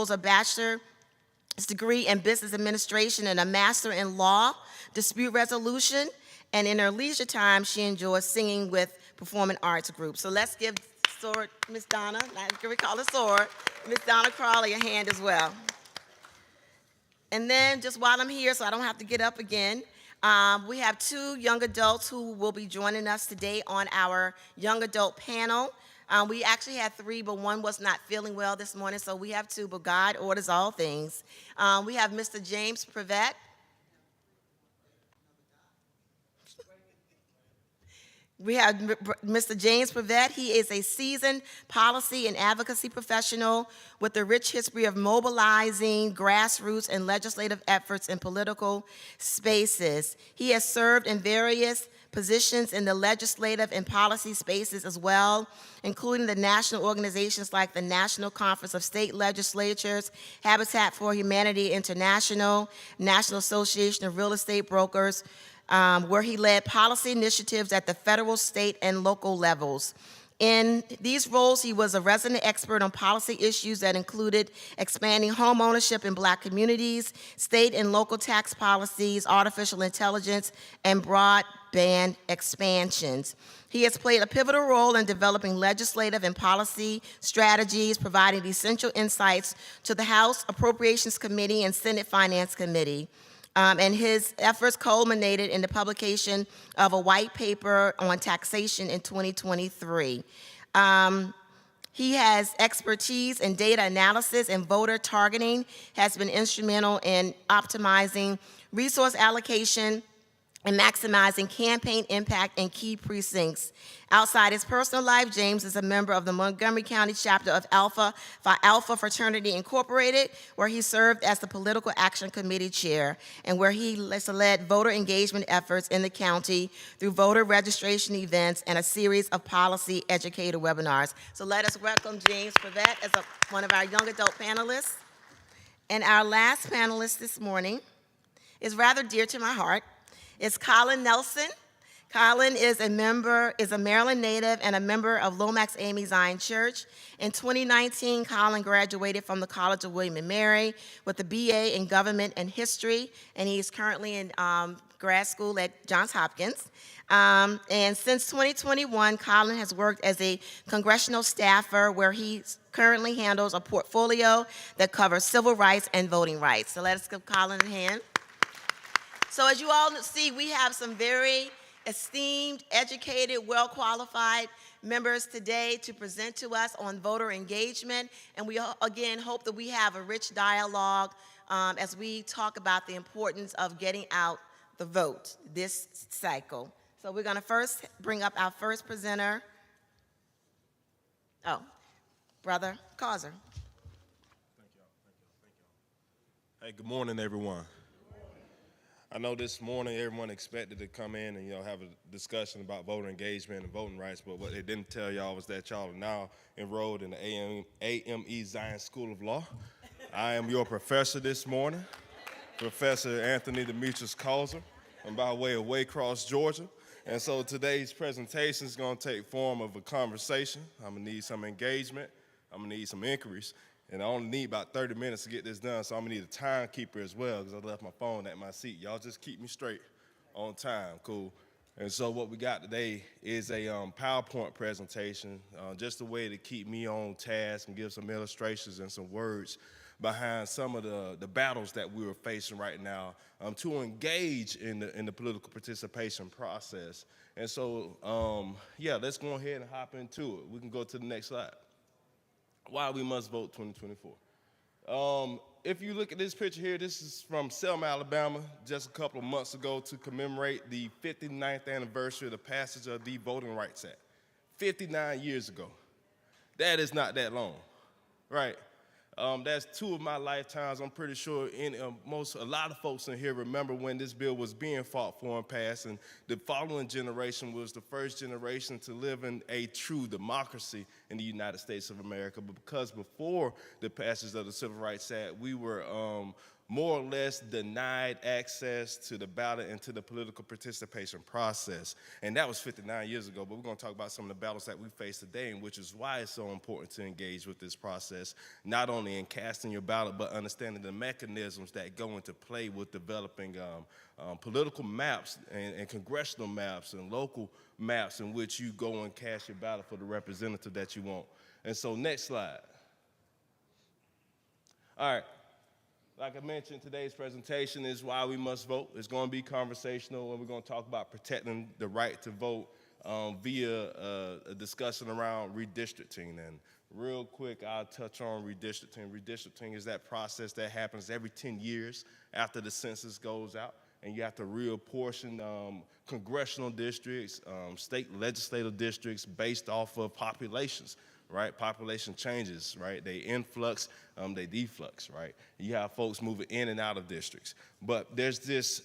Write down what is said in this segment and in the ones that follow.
holds a bachelor's degree in business administration and a master in law, dispute resolution, and in her leisure time, she enjoys singing with performing arts groups. So let's give Sword, Miss Donna, we call her Sword, Miss Donna Crawley a hand as well. And then just while I'm here, so I don't have to get up again, we have two young adults who will be joining us today on our young adult panel. We actually had three, but one was not feeling well this morning, so we have two, but God orders all things. We have Mr. James Prevett. We have Mr. James Prevett. He is a seasoned policy and advocacy professional with a rich history of mobilizing grassroots and legislative efforts in political spaces. He has served in various positions in the legislative and policy spaces as well, including the national organizations like the National Conference of State Legislatures, Habitat for Humanity International, National Association of Real Estate Brokers, where he led policy initiatives at the federal, state, and local levels. In these roles, he was a resident expert on policy issues that included expanding home ownership in Black communities, state and local tax policies, artificial intelligence, and broadband expansions. He has played a pivotal role in developing legislative and policy strategies, providing essential insights to the House Appropriations Committee and Senate Finance Committee. And his efforts culminated in the publication of a white paper on taxation in 2023. He has expertise in data analysis and voter targeting, has been instrumental in optimizing resource allocation and maximizing campaign impact in key precincts. Outside his personal life, James is a member of the Montgomery County chapter of Alpha Fraternity Incorporated, where he served as the Political Action Committee chair, and where he led voter engagement efforts in the county through voter registration events and a series of policy educator webinars. So let us welcome James Prevett as one of our young adult panelists. And our last panelist this morning is rather dear to my heart. It's Colin Nelson. Colin is a Maryland native and a member of Lomax Amy Zion Church. In 2019, Colin graduated from the College of William & Mary with a BA in Government and History, and he is currently in grad school at Johns Hopkins. And since 2021, Colin has worked as a congressional staffer where he currently handles a portfolio that covers civil rights and voting rights. So let us give Colin a hand. So as you all see, we have some very esteemed, educated, well-qualified members today to present to us on voter engagement. And we, again, hope that we have a rich dialogue as we talk about the importance of getting out the vote this cycle. So we're going to first bring up our first presenter. Oh, Brother Causer. Thank y'all. Hey, good morning, everyone. I know this morning everyone expected to come in and have a discussion about voter engagement and voting rights, but what they didn't tell y'all was that y'all are now enrolled in the AME Zion School of Law. I am your professor this morning, Professor Anthony Demetrius Causer. I'm by way of Waycross, Georgia. And so today's presentation is going to take form of a conversation. I'm going to need some engagement. I'm going to need some inquiries. And I only need about 30 minutes to get this done, so I'm going to need a timekeeper as well because I left my phone at my seat. Y'all just keep me straight on time, cool? And so what we got today is a PowerPoint presentation, just a way to keep me on task and give some illustrations and some words behind some of the battles that we are facing right now to engage in the political participation process. And so, yeah, let's go ahead and hop into it. We can go to the next slide. Why we must vote 2024. If you look at this picture here, this is from Selma, Alabama, just a couple of months ago to commemorate the 59th anniversary of the passage of the Voting Rights Act. 59 years ago. That is not that long, right? That's two of my lifetimes. I'm pretty sure a lot of folks in here remember when this bill was being fought for and passed, and the following generation was the first generation to live in a true democracy in the United States of America. But because before the passage of the Civil Rights Act, we were more or less denied access to the ballot and to the political participation process. And that was 59 years ago, but we're going to talk about some of the battles that we face today, and which is why it's so important to engage with this process, not only in casting your ballot, but understanding the mechanisms that go into play with developing political maps and congressional maps and local maps in which you go and cast your ballot for the representative that you want. And so next slide. All right. Like I mentioned, today's presentation is why we must vote. It's going to be conversational, and we're going to talk about protecting the right to vote via a discussion around redistricting. And real quick, I'll touch on redistricting. Redistricting is that process that happens every 10 years after the census goes out, and you have to reapportion congressional districts, state legislative districts based off of populations. Right, population changes, right? They influx, they deflux, right? You have folks moving in and out of districts. But there's this,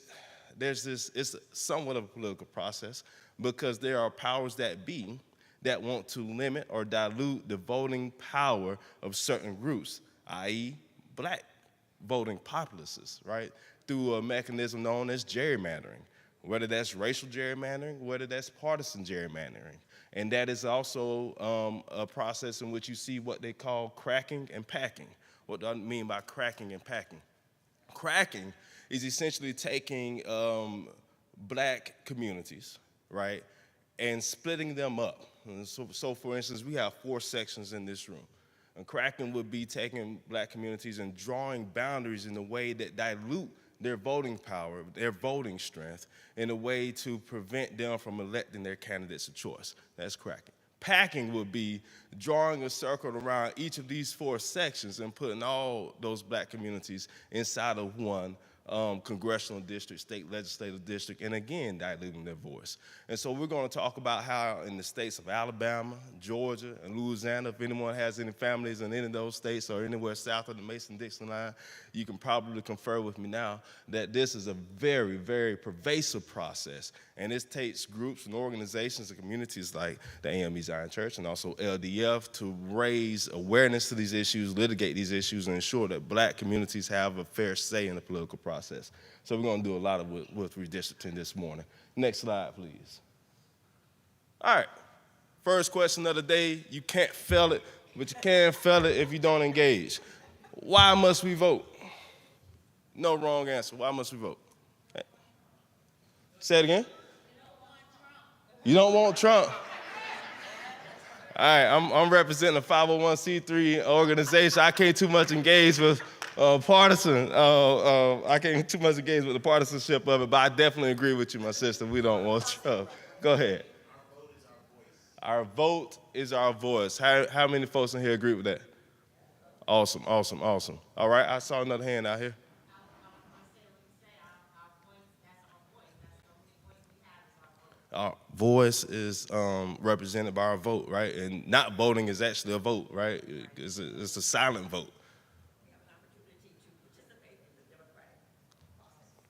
it's somewhat of a political process because there are powers that be that want to limit or dilute the voting power of certain groups, i.e. black voting populaces, right? Through a mechanism known as gerrymandering, whether that's racial gerrymandering, whether that's partisan gerrymandering. And that is also a process in which you see what they call cracking and packing. What do I mean by cracking and packing? Cracking is essentially taking black communities, right, and splitting them up. And so for instance, we have 4 sections in this room. And cracking would be taking black communities and drawing boundaries in a way that dilute their voting power, their voting strength, in a way to prevent them from electing their candidates of choice. That's cracking. Packing would be drawing a circle around each of these 4 sections and putting all those black communities inside of one congressional district, state legislative district, and again, diluting their voice. And so we're going to talk about how in the states of Alabama, Georgia, and Louisiana, if anyone has any families in any of those states or anywhere south of the Mason-Dixon line, you can probably confer with me now that this is a very, very pervasive process. And it takes groups and organizations and communities like the AME Zion Church and also LDF to raise awareness to these issues, litigate these issues, and ensure that black communities have a fair say in the political process. So we're going to do a lot of with redistricting this morning. Next slide, please. All right. First question of the day. You can't fail it, but you can fail it if you don't engage. Why must we vote? No wrong answer. Why must we vote? Hey. Say it again. You don't want Trump? All right, I'm representing a 501c3 organization. I can't too much engage with partisan. I can't too much engage with the partisanship of it, but I definitely agree with you, my sister. We don't want Trump. Go ahead. Our vote is our voice. How many folks in here agree with that? Awesome, awesome, awesome. All right, I saw another hand out here. Our voice is represented by our vote, right? And not voting is actually a vote, right? It's a silent vote.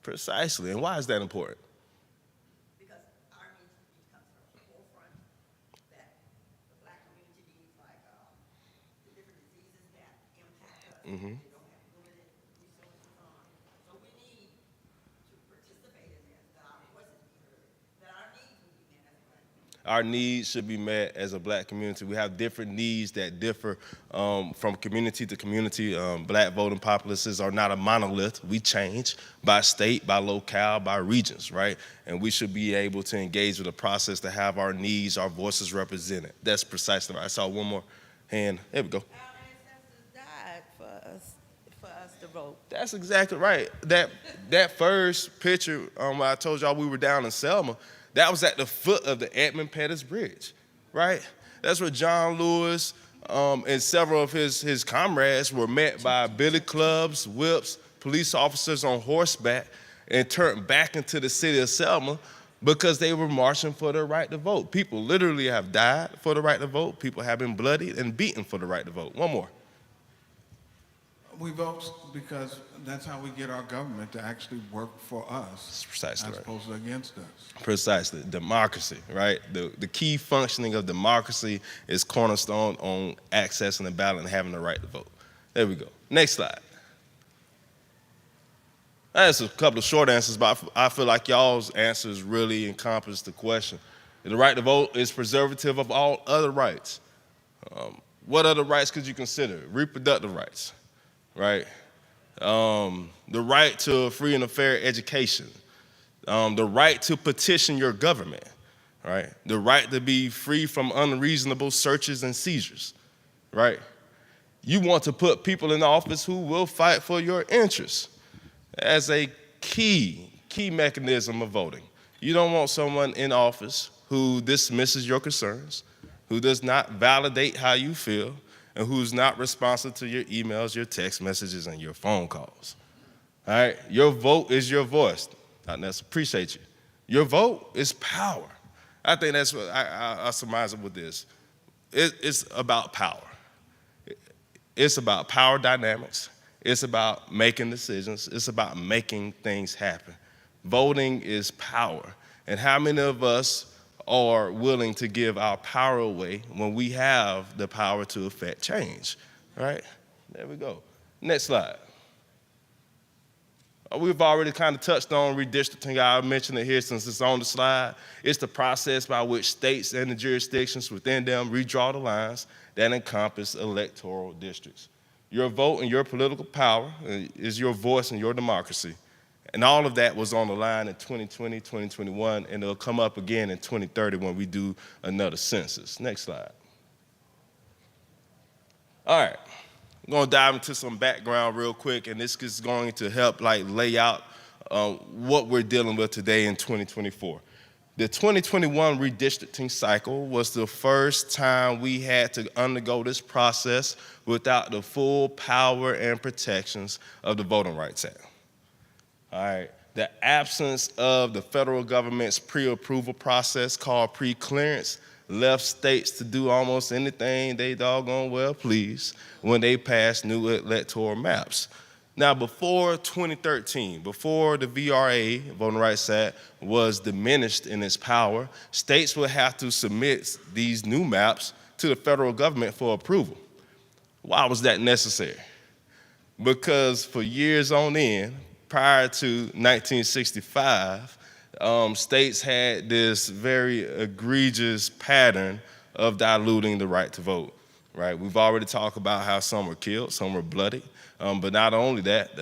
Precisely. And why is that important? Because our needs comes from the forefront, that the black community needs, like the different diseases that impact us. They don't have limited resources on. So we need to participate in this, that our voices be heard, that our needs will be met as a black community. Our needs should be met as a black community. We have different needs that differ from community to community. Black voting populaces are not a monolith. We change by state, by locale, by regions, right? And we should be able to engage with a process to have our needs, our voices represented. That's precisely right. I saw one more hand. There we go. Our ancestors died for us to vote. That's exactly right. That first picture, I told y'all we were down in Selma, that was at the foot of the Edmund Pettus Bridge, right? That's where John Lewis and several of his comrades were met by billy clubs, whips, police officers on horseback, and turned back into the city of Selma because they were marching for the right to vote. People literally have died for the right to vote. People have been bloodied and beaten for the right to vote. One more. We vote because that's how we get our government to actually work for us. That's precisely as right. opposed to against us. Precisely. Democracy, right? The key functioning of democracy is cornerstone on accessing the ballot and having the right to vote. There we go. Next slide. That's a couple of short answers, but I feel like y'all's answers really encompass the question. The right to vote is preservative of all other rights. What other rights could you consider? Reproductive rights, right? The right to a free and a fair education, the right to petition your government, right? The right to be free from unreasonable searches and seizures, right? You want to put people in office who will fight for your interests as a key mechanism of voting. You don't want someone in office who dismisses your concerns, who does not validate how you feel, and who's not responsive to your emails, your text messages, and your phone calls. All right? Your vote is your voice. That's appreciate you. Your vote is power. I think that's what I surmise it with this. It's about power. It's about power dynamics. It's about making decisions. It's about making things happen. Voting is power. And how many of us are willing to give our power away when we have the power to affect change, right? There we go. Next slide. We've already kind of touched on redistricting. I mentioned it here since it's on the slide. It's the process by which states and the jurisdictions within them redraw the lines that encompass electoral districts. Your vote and your political power is your voice and your democracy. And all of that was on the line in 2020, 2021, and it'll come up again in 2030 when we do another census. Next slide. All right, I'm gonna dive into some background real quick, and this is going to help lay out what we're dealing with today in 2024. The 2021 redistricting cycle was the first time we had to undergo this process without the full power and protections of the Voting Rights Act. All right, the absence of the federal government's pre-approval process called pre-clearance left states to do almost anything they doggone well please when they passed new electoral maps. Now, before 2013, before the VRA, Voting Rights Act, was diminished in its power, states would have to submit these new maps to the federal government for approval. Why was that necessary? Because for years on end, prior to 1965, states had this very egregious pattern of diluting the right to vote, right? We've already talked about how some were killed, some were bloodied, but not only that,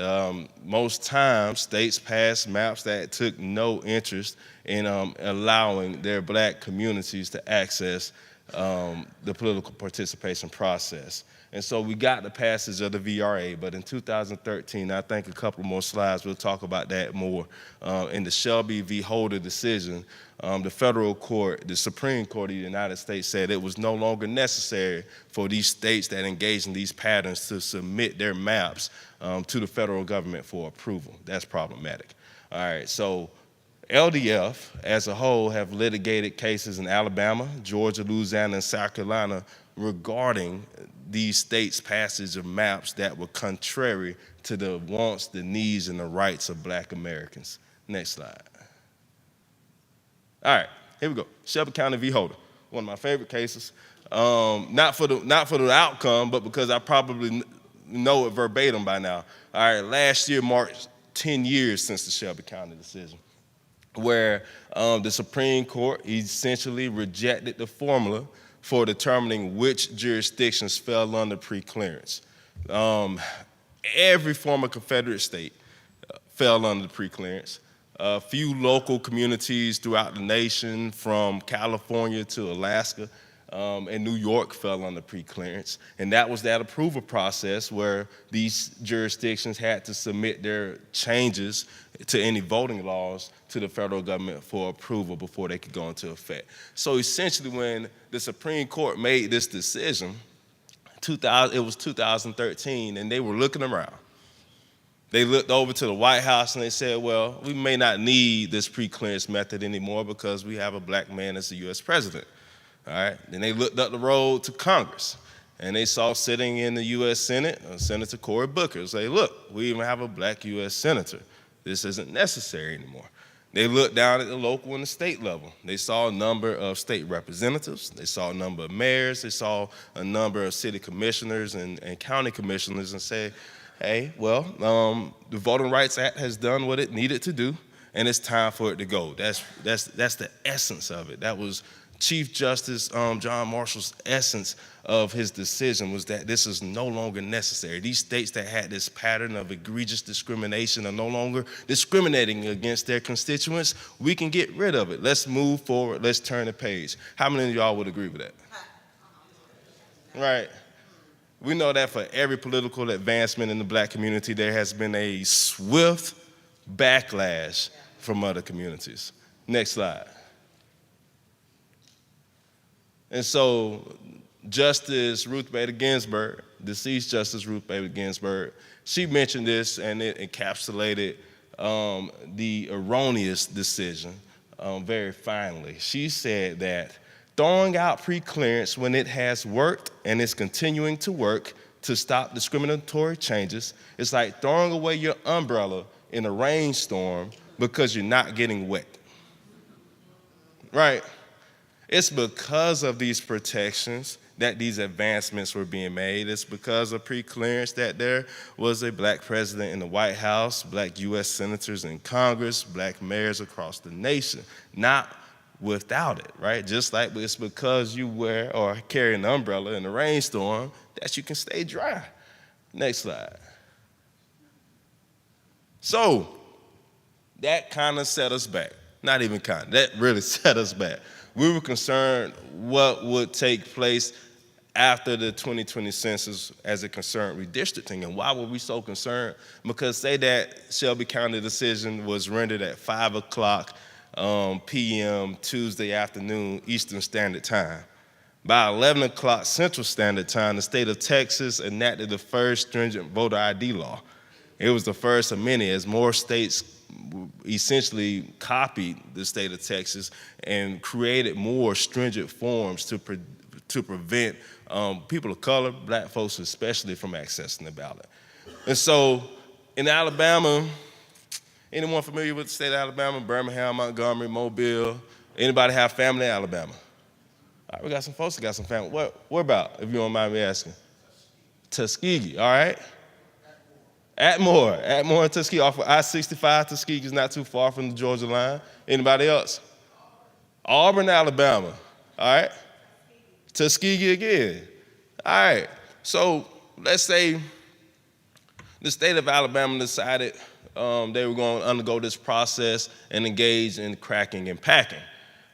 most times states passed maps that took no interest in allowing their black communities to access the political participation process. And so we got the passage of the VRA, but in 2013, I think a couple more slides, we'll talk about that more. In the Shelby v. Holder decision, the federal court, the Supreme Court of the United States said it was no longer necessary for these states that engage in these patterns to submit their maps to the federal government for approval. That's problematic. All right, so LDF as a whole have litigated cases in Alabama, Georgia, Louisiana, and South Carolina regarding these states' passage of maps that were contrary to the wants, the needs, and the rights of black Americans. Next slide. All right, here we go. Shelby County v. Holder, one of my favorite cases. Not for the outcome, but because I probably know it verbatim by now. All right, last year marked 10 years since the Shelby County decision, where the Supreme Court essentially rejected the formula for determining which jurisdictions fell under pre-clearance. Every former Confederate state fell under pre-clearance. A few local communities throughout the nation, from California to Alaska and New York, fell under pre-clearance. And that was that approval process where these jurisdictions had to submit their changes to any voting laws to the federal government for approval before they could go into effect. So essentially, when the Supreme Court made this decision, it was 2013, and they were looking around. They looked over to the White House and they said, well, we may not need this pre-clearance method anymore because we have a black man as the US president, all right? Then they looked up the road to Congress, and they saw sitting in the US Senate, Senator Cory Booker, say, look, we even have a black US senator. This isn't necessary anymore. They looked down at the local and the state level. They saw a number of state representatives. They saw a number of mayors. They saw a number of city commissioners and county commissioners and said, Hey, well, the Voting Rights Act has done what it needed to do, and it's time for it to go. That's the essence of it. That was Chief Justice John Marshall's essence of his decision, was that this is no longer necessary. These states that had this pattern of egregious discrimination are no longer discriminating against their constituents. We can get rid of it. Let's move forward. Let's turn the page. How many of y'all would agree with that? Right. We know that for every political advancement in the black community, there has been a swift backlash from other communities. Next slide. And so Justice Ruth Bader Ginsburg, deceased Justice Ruth Bader Ginsburg, she mentioned this, and it encapsulated the erroneous decision very finely. She said that throwing out preclearance when it has worked and is continuing to work to stop discriminatory changes is like throwing away your umbrella in a rainstorm because you're not getting wet. Right? It's because of these protections that these advancements were being made. It's because of preclearance that there was a black president in the White House, black U.S. senators in Congress, black mayors across the nation. Not without it, right? Just like it's because you wear or carry an umbrella in a rainstorm that you can stay dry. Next slide. So that kind of set us back. Not even kind of, that really set us back. We were concerned what would take place after the 2020 census as it concerned redistricting. And why were we so concerned? Because say that Shelby County decision was rendered at 5 o'clock p.m. Tuesday afternoon Eastern Standard Time. By 11 o'clock Central Standard Time, the state of Texas enacted the first stringent voter ID law. It was the first of many, as more states essentially copied the state of Texas and created more stringent forms to prevent people of color, black folks especially, from accessing the ballot. And so in Alabama, anyone familiar with the state of Alabama? Birmingham, Montgomery, Mobile. Anybody have family in Alabama? All right, we got some folks that got some family. Where about, if you don't mind me asking? Tuskegee, all right? Atmore and Tuskegee, off of I-65. Tuskegee is not too far from the Georgia line. Anybody else? Auburn, Alabama, all right? Tuskegee again. All right, so let's say the state of Alabama decided they were going to undergo this process and engage in cracking and packing.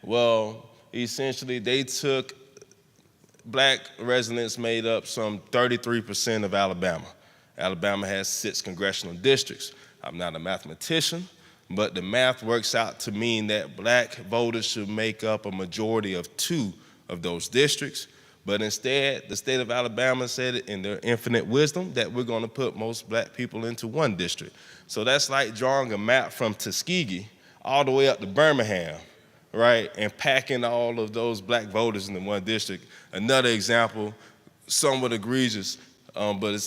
Well, essentially, they took black residents made up some 33% of Alabama. Alabama has 6 congressional districts. I'm not a mathematician, but the math works out to mean that black voters should make up a majority of 2 of those districts. But instead, the state of Alabama said in their infinite wisdom that we're going to put most black people into 1 district. So that's like drawing a map from Tuskegee all the way up to Birmingham, right, and packing all of those black voters into 1 district. Another example, somewhat egregious, but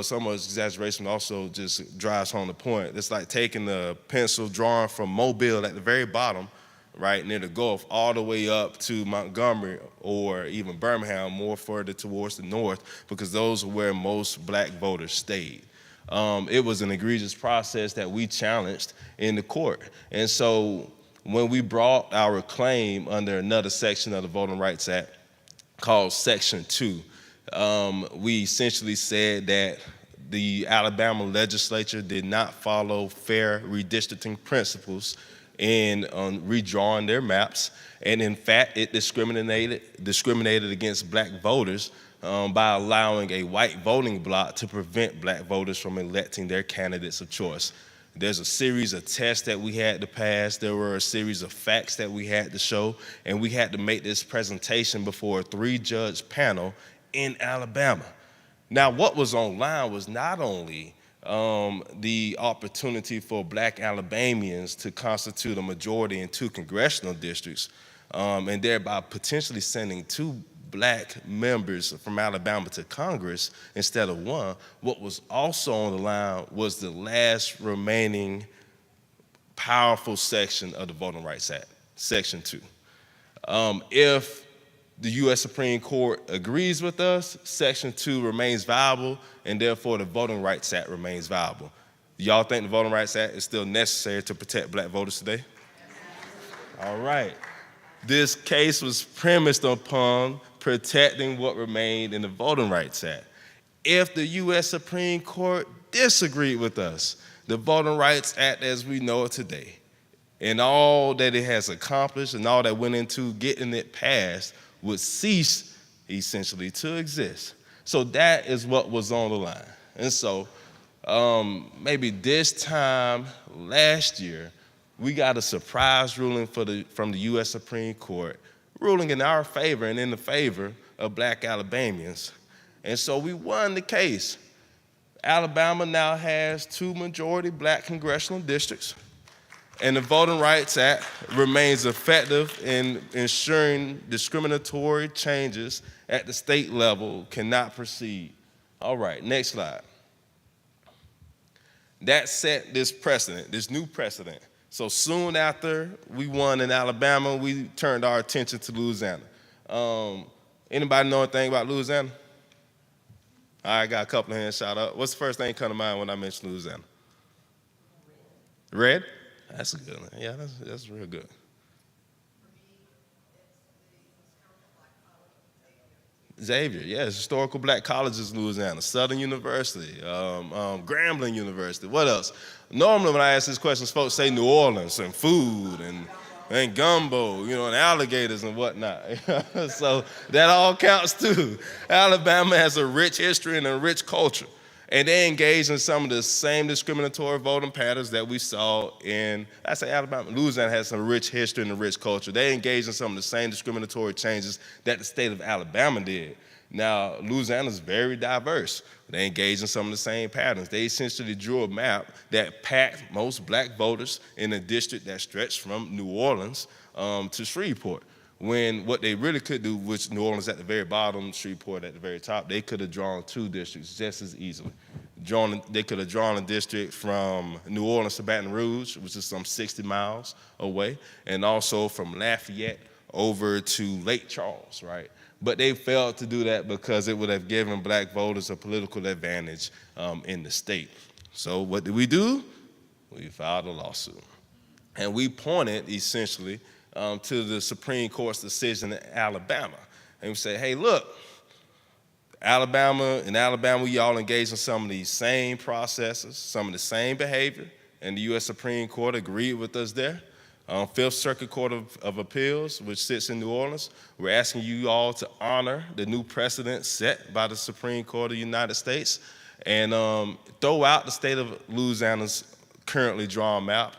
somewhat exaggeration also just drives home the point. It's like taking the pencil drawing from Mobile at the very bottom, right near the Gulf, all the way up to Montgomery or even Birmingham, more further towards the north, because those are where most black voters stayed. It was an egregious process that we challenged in the court. And so when we brought our claim under another section of the Voting Rights Act called Section 2, we essentially said that the Alabama legislature did not follow fair redistricting principles in redrawing their maps, and in fact, it discriminated against black voters by allowing a white voting bloc to prevent black voters from electing their candidates of choice. There's a series of tests that we had to pass. There were a series of facts that we had to show, and we had to make this presentation before a 3-judge panel in Alabama. Now, what was online was not only the opportunity for black Alabamians to constitute a majority in 2 congressional districts, and thereby potentially sending 2 black members from Alabama to Congress instead of 1. What was also on the line was the last remaining powerful section of the Voting Rights Act, Section 2. If the U.S. Supreme Court agrees with us, Section 2 remains viable, and therefore the Voting Rights Act remains viable. Do y'all think the Voting Rights Act is still necessary to protect black voters today? All right. This case was premised upon protecting what remained in the Voting Rights Act. If the U.S. Supreme Court disagreed with us, the Voting Rights Act as we know it today, and all that it has accomplished and all that went into getting it passed would cease essentially to exist. So that is what was on the line. And so maybe this time last year, we got a surprise ruling from the U.S. Supreme Court, ruling in our favor and in the favor of black Alabamians. And so we won the case. Alabama now has 2 majority black congressional districts, and the Voting Rights Act remains effective in ensuring discriminatory changes at the state level cannot proceed. All right, next slide. That set this precedent, this new precedent. So soon after we won in Alabama, we turned our attention to Louisiana. Anybody know anything about Louisiana? I got a couple of hands shot up. What's the first thing that come to mind when I mention Louisiana? Red? That's a good one. Yeah, that's real good. Xavier, yes, historical black colleges in Louisiana, Southern University, Grambling University. What else? Normally when I ask these questions, folks say New Orleans and food and gumbo, and alligators and whatnot. So that all counts too. Alabama has a rich history and a rich culture. And they engage in some of the same discriminatory voting patterns that we saw Alabama. Louisiana has some rich history and a rich culture. They engage in some of the same discriminatory changes that the state of Alabama did. Now, Louisiana is very diverse. They engage in some of the same patterns. They essentially drew a map that packed most black voters in a district that stretched from New Orleans to Shreveport. When what they really could do, which New Orleans at the very bottom, Shreveport at the very top, they could have drawn 2 districts just as easily. They could have drawn a district from New Orleans to Baton Rouge, which is some 60 miles away, and also from Lafayette over to Lake Charles, right? But they failed to do that because it would have given black voters a political advantage in the state. So what did we do? We filed a lawsuit. And we pointed essentially to the Supreme Court's decision in Alabama. And we say, hey, look, Alabama, we all engaged in some of these same processes, some of the same behavior, and the U.S. Supreme Court agreed with us there. Fifth Circuit Court of Appeals, which sits in New Orleans, we're asking you all to honor the new precedent set by the Supreme Court of the United States and throw out the state of Louisiana's currently drawn map,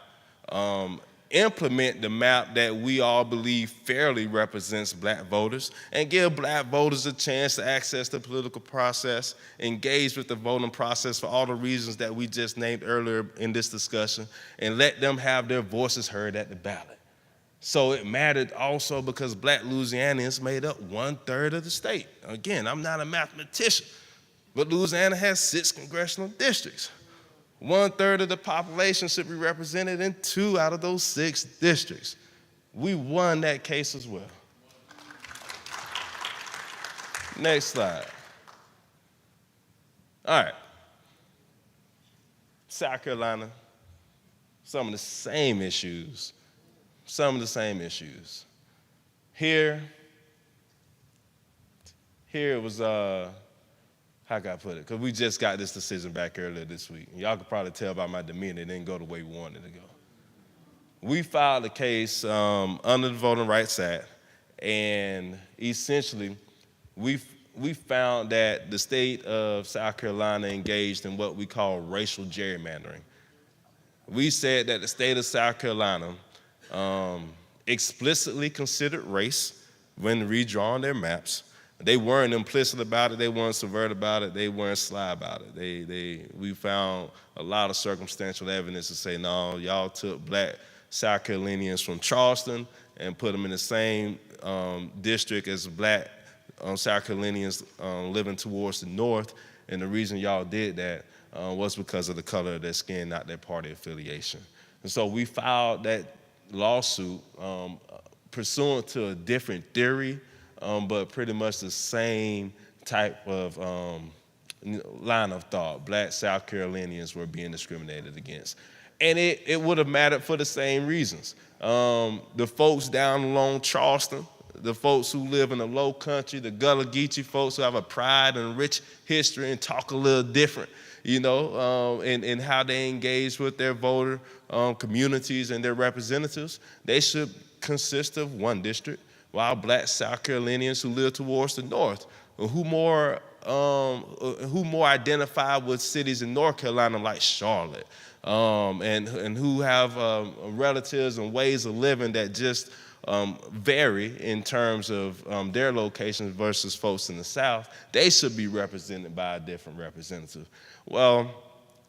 implement the map that we all believe fairly represents black voters, and give black voters a chance to access the political process, engage with the voting process for all the reasons that we just named earlier in this discussion, and let them have their voices heard at the ballot. So it mattered also because black Louisianians made up 1/3 of the state. Again, I'm not a mathematician, but Louisiana has 6 congressional districts. 1/3 of the population should be represented in 2 out of those 6 districts. We won that case as well. Next slide. All right. South Carolina, some of the same issues. Here it was, how can I put it? Because we just got this decision back earlier this week. Y'all could probably tell by my demeanor it didn't go the way we wanted it to go. We filed a case under the Voting Rights Act, and essentially we found that the state of South Carolina engaged in what we call racial gerrymandering. We said that the state of South Carolina explicitly considered race when redrawing their maps. They weren't implicit about it, they weren't subvert about it, they weren't sly about it. We found a lot of circumstantial evidence to say, no, y'all took black South Carolinians from Charleston and put them in the same district as black South Carolinians living towards the north, and the reason y'all did that was because of the color of their skin, not their party affiliation. And so we filed that lawsuit pursuant to a different theory but pretty much the same type of line of thought. Black South Carolinians were being discriminated against. And it would have mattered for the same reasons. The folks down along Charleston, the folks who live in the low country, the Gullah Geechee folks who have a pride and rich history and talk a little different, in how they engage with their voter communities and their representatives, they should consist of one district, while Black South Carolinians who live towards the north, who more identify with cities in North Carolina like Charlotte, and who have relatives and ways of living that just vary in terms of their locations versus folks in the South, they should be represented by a different representative. Well,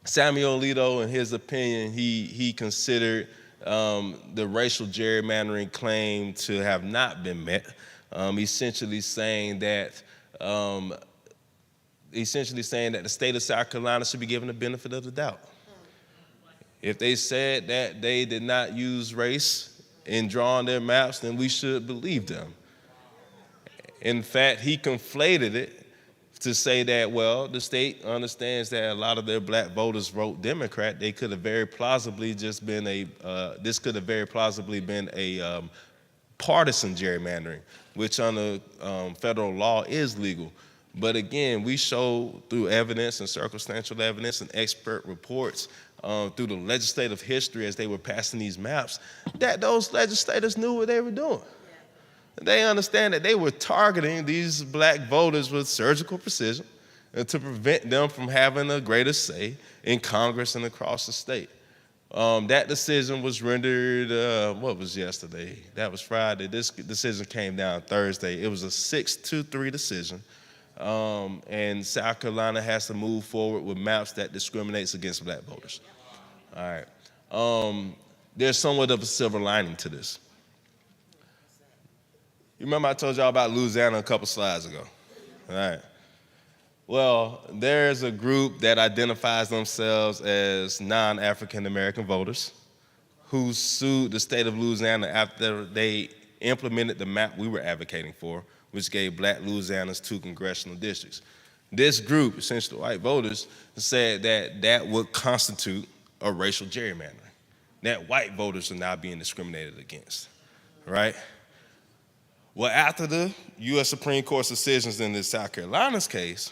Samuel Alito, in his opinion, he considered the racial gerrymandering claim to have not been met, essentially saying that the state of South Carolina should be given the benefit of the doubt. If they said that they did not use race in drawing their maps, then we should believe them. In fact, he conflated it to say that, well, the state understands that a lot of their black voters vote Democrat. They could have very plausibly just been this could have very plausibly been a partisan gerrymandering, which under federal law is legal. But again, we show through evidence and circumstantial evidence and expert reports through the legislative history as they were passing these maps that those legislators knew what they were doing. They understand that they were targeting these black voters with surgical precision to prevent them from having a greater say in Congress and across the state. That decision was rendered, what was yesterday? That was Friday. This decision came down Thursday. It was a 6-3 decision. And South Carolina has to move forward with maps that discriminates against black voters. All right. There's somewhat of a silver lining to this. You remember I told y'all about Louisiana a couple slides ago? All right. Well, there's a group that identifies themselves as non-African American voters who sued the state of Louisiana after they implemented the map we were advocating for, which gave black Louisianans 2 congressional districts. This group, essentially white voters, said that that would constitute a racial gerrymandering, that white voters are now being discriminated against, right? Well, after the U.S. Supreme Court's decisions in the South Carolina's case,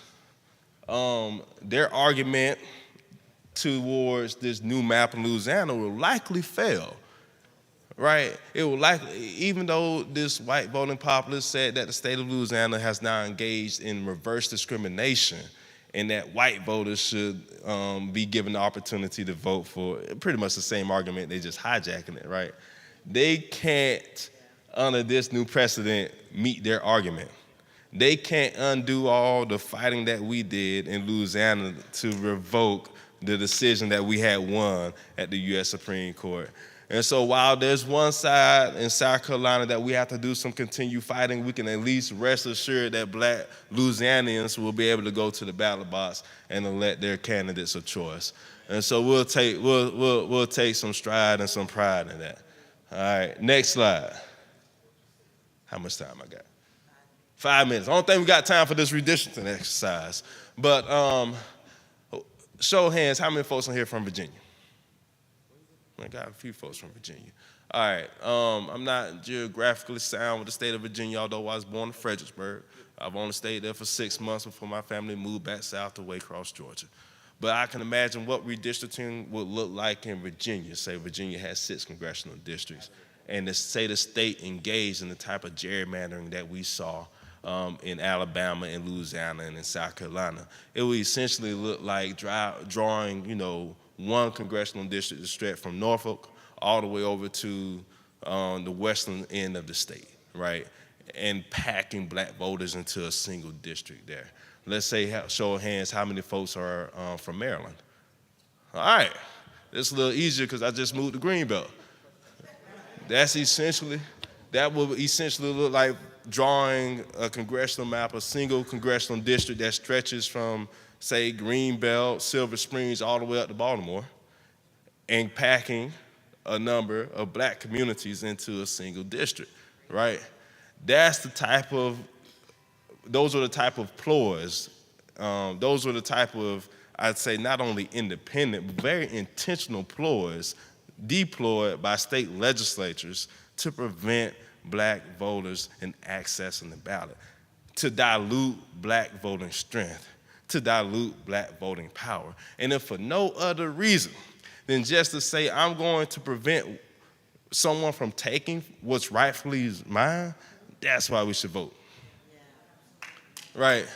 their argument towards this new map in Louisiana will likely fail, right? It will likely, even though this white voting populace said that the state of Louisiana has now engaged in reverse discrimination and that white voters should be given the opportunity to vote for pretty much the same argument, they just hijacking it, right? They can't, under this new precedent, meet their argument. They can't undo all the fighting that we did in Louisiana to revoke the decision that we had won at the U.S. Supreme Court. And so while there's one side in South Carolina that we have to do some continued fighting, we can at least rest assured that black Louisianians will be able to go to the ballot box and elect their candidates of choice. And so we'll take some stride and some pride in that. All right, next slide. How much time I got? 5 minutes. I don't think we got time for this redistricting exercise. But show of hands, how many folks in here from Virginia? I got a few folks from Virginia. All right, I'm not geographically sound with the state of Virginia, although I was born in Fredericksburg. I've only stayed there for 6 months before my family moved back south to Waycross, Georgia. But I can imagine what redistricting would look like in Virginia. Say Virginia has 6 congressional districts, and say the state engaged in the type of gerrymandering that we saw in Alabama and Louisiana and in South Carolina. It would essentially look like drawing, one congressional district to stretch from Norfolk all the way over to the western end of the state, right? And packing black voters into a single district there. Let's say, show of hands, how many folks are from Maryland? All right, it's a little easier because I just moved to Greenbelt. That will essentially look like drawing a congressional map, a single congressional district that stretches from, say, Greenbelt, Silver Springs, all the way up to Baltimore, and packing a number of black communities into a single district, right? Those are the type of ploys. Those are the type of, I'd say, not only independent, but very intentional ploys deployed by state legislatures to prevent black voters in accessing the ballot, to dilute black voting strength, to dilute black voting power. And if for no other reason than just to say, I'm going to prevent someone from taking what's rightfully mine, that's why we should vote. Right?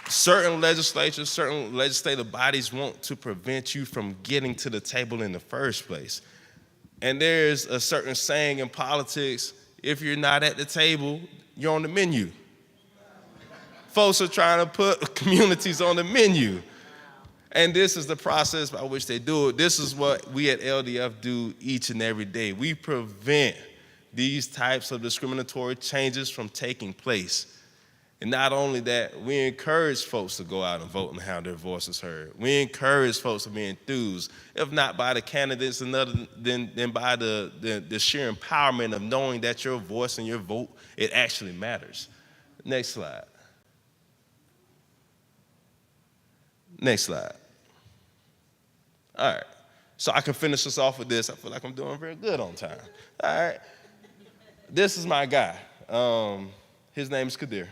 Certain legislatures, certain legislative bodies want to prevent you from getting to the table in the first place. And there's a certain saying in politics, if you're not at the table, you're on the menu. Folks are trying to put communities on the menu. And this is the process by which they do it. This is what we at LDF do each and every day. We prevent these types of discriminatory changes from taking place. And not only that, we encourage folks to go out and vote and have their voices heard. We encourage folks to be enthused, if not by the candidates, then by the sheer empowerment of knowing that your voice and your vote, it actually matters. Next slide. Next slide. All right. So I can finish this off with this. I feel like I'm doing very good on time. All right. This is my guy. His name is Kadir.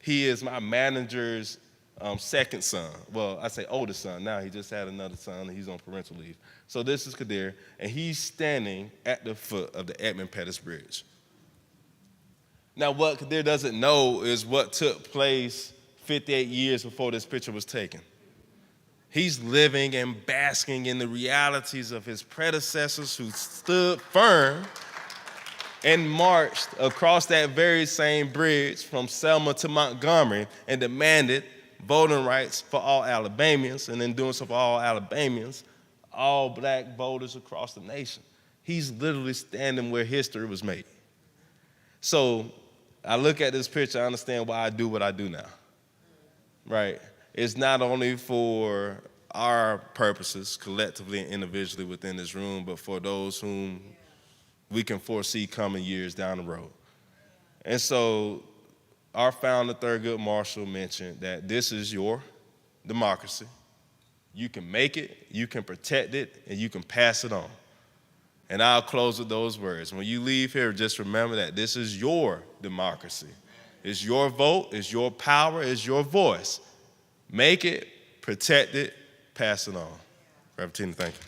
He is my manager's second son. Well, I say oldest son. Now he just had another son, and he's on parental leave. So this is Kadir, and he's standing at the foot of the Edmund Pettus Bridge. Now, what Kadir doesn't know is what took place 58 years before this picture was taken. He's living and basking in the realities of his predecessors who stood firm and marched across that very same bridge from Selma to Montgomery and demanded voting rights for all Alabamians, and in doing so for all Alabamians, all black voters across the nation. He's literally standing where history was made. So I look at this picture, I understand why I do what I do now, right? It's not only for our purposes, collectively and individually within this room, but for those whom we can foresee coming years down the road. And so our founder, Thurgood Marshall, mentioned that this is your democracy. You can make it, you can protect it, and you can pass it on. And I'll close with those words. When you leave here, just remember that this is your democracy. It's your vote, it's your power, it's your voice. Make it, protect it, pass it on. Reverend Tina, thank you.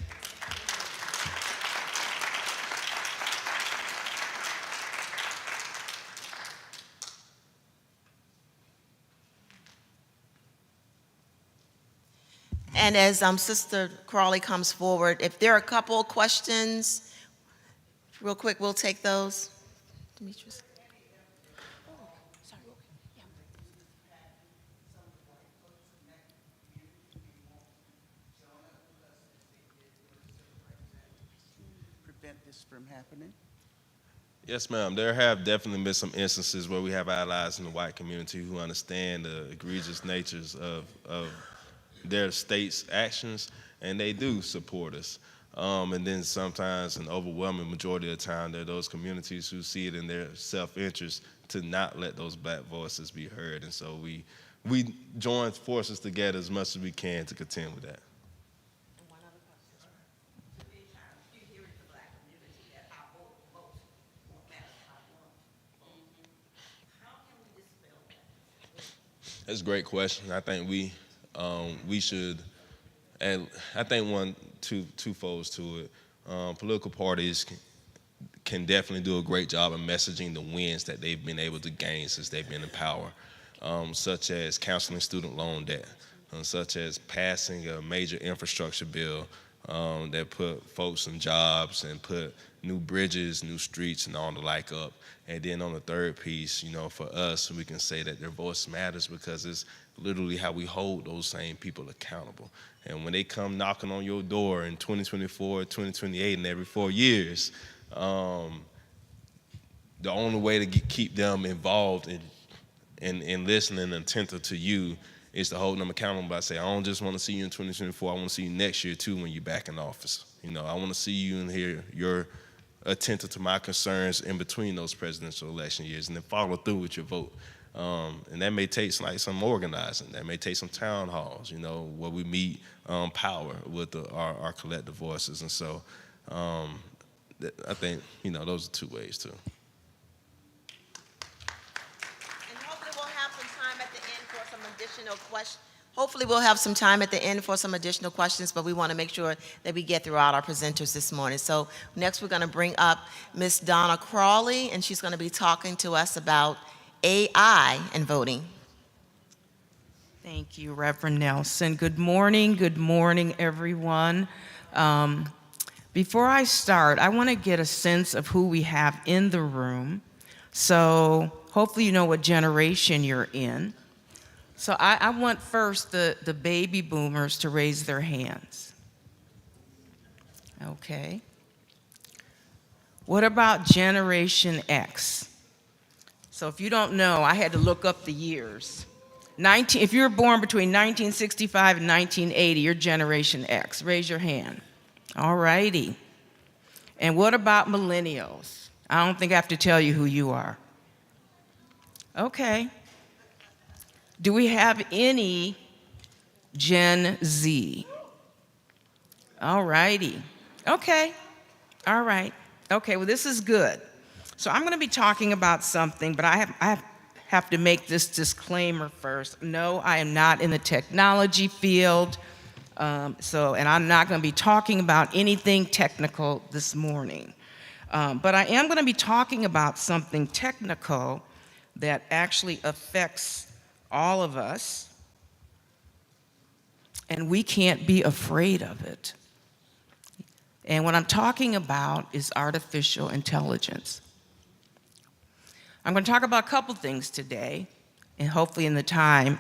And as Sister Crawley comes forward, if there are a couple of questions, real quick, we'll take those. Demetrius. Prevent this from happening? Yes, ma'am. There have definitely been some instances where we have allies in the white community who understand the egregious natures of their state's actions, and they do support us. And then sometimes, an overwhelming majority of the time, there are those communities who see it in their self-interest to not let those black voices be heard. And so we join forces together as much as we can to contend with that. That's a great question. I think we should, and I think twofolds to it. Political parties can definitely do a great job of messaging the wins that they've been able to gain since they've been in power, such as canceling student loan debt, such as passing a major infrastructure bill that put folks in jobs and put new bridges, new streets, and all the like up. And then on the third piece, for us, we can say that their voice matters because it's literally how we hold those same people accountable. And when they come knocking on your door in 2024, 2028, and every 4 years, the only way to keep them involved in listening and attentive to you is to hold them accountable by saying, I don't just want to see you in 2024, I want to see you next year too when you're back in office. I want to see you and hear your attentive to my concerns in between those presidential election years, and then follow through with your vote. And that may take some organizing. That may take some town halls, where we meet power with our collective voices. And so I think, those are two ways too. And hopefully we'll have some time at the end for some additional questions. Hopefully we'll have some time at the end for some additional questions, but we want to make sure that we get throughout our presenters this morning. So next we're going to bring up Ms. Donna Crawley, and she's going to be talking to us about AI and voting. Thank you, Reverend Nelson. Good morning, everyone. Before I start, I want to get a sense of who we have in the room. So hopefully you know what generation you're in. So I want first the baby boomers to raise their hands. Okay. What about Generation X? So if you don't know, I had to look up the years. If you were born between 1965 and 1980, you're Generation X. Raise your hand. All righty. And what about millennials? I don't think I have to tell you who you are. Okay. Do we have any Gen Z? All righty. Okay. All right. Okay, well, this is good. So I'm going to be talking about something, but I have to make this disclaimer first. No, I am not in the technology field, and I'm not going to be talking about anything technical this morning. But I am going to be talking about something technical that actually affects all of us, and we can't be afraid of it. And what I'm talking about is artificial intelligence. I'm going to talk about a couple things today, and hopefully in the time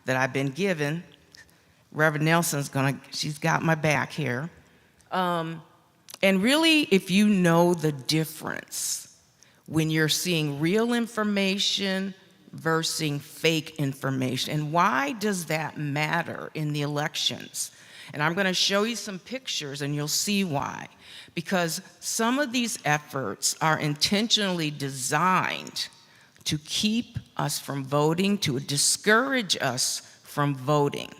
that I've been given, Reverend Nelson's she's got my back here. And really, if you know the difference when you're seeing real information versus fake information, and why does that matter in the elections? And I'm going to show you some pictures and you'll see why. Because some of these efforts are intentionally designed to keep us from voting, to discourage us from voting.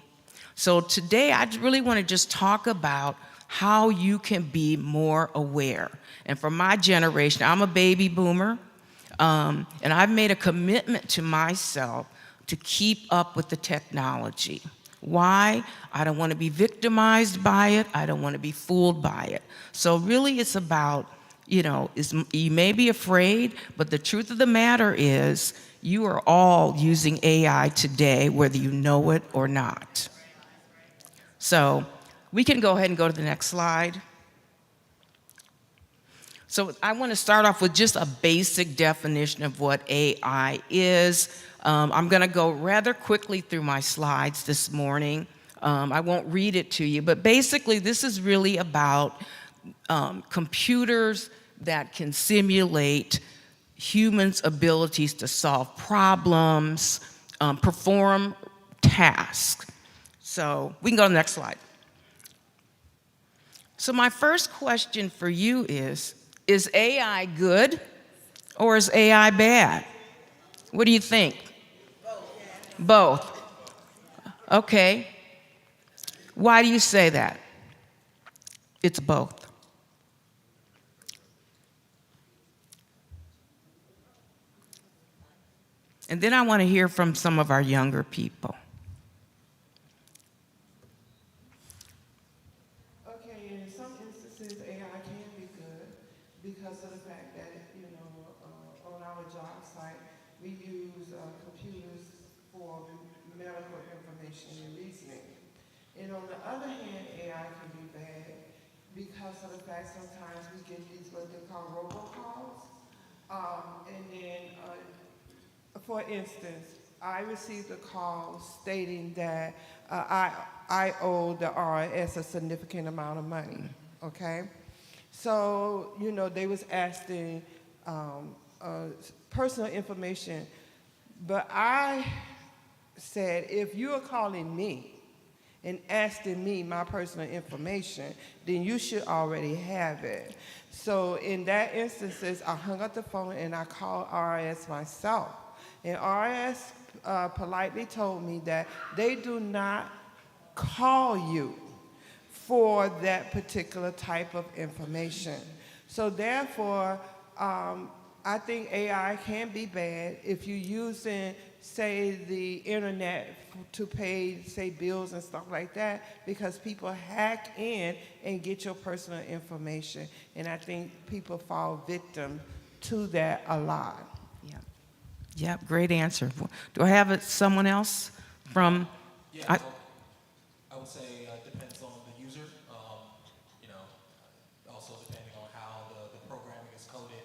So today I really want to just talk about how you can be more aware. And for my generation, I'm a baby boomer, and I've made a commitment to myself to keep up with the technology. Why? I don't want to be victimized by it. I don't want to be fooled by it. So really it's about, you may be afraid, but the truth of the matter is you are all using AI today, whether you know it or not. So we can go ahead and go to the next slide. So I want to start off with just a basic definition of what AI is. I'm going to go rather quickly through my slides this morning. I won't read it to you, but basically this is really about computers that can simulate humans' abilities to solve problems, perform tasks. So we can go to the next slide. So my first question for you is AI good or is AI bad? What do you think? Both. Okay. Why do you say that? It's both. And then I want to hear from some of our younger people. Okay, in some instances, AI can be good because of the fact that, on our job site, we use computers for medical information and reasoning. And on the other hand, AI can be bad because of the fact sometimes we get these what they call robocalls. And then, for instance, I received a call stating that I owe the RIS a significant amount of money, okay? So, they was asking personal information, but I said, if you are calling me and asking me my personal information, then you should already have it. So in that instances, I hung up the phone and I called RIS myself. And RIS politely told me that they do not call you for that particular type of information. So therefore, I think AI can be bad if you're using, say, the internet to pay, say, bills and stuff like that, because people hack in and get your personal information. And I think people fall victim to that a lot. Yeah. Yeah, great answer. Do I have someone else from? Yeah, I- so I would say depends on the user. You know, also depending on how the programming is coded.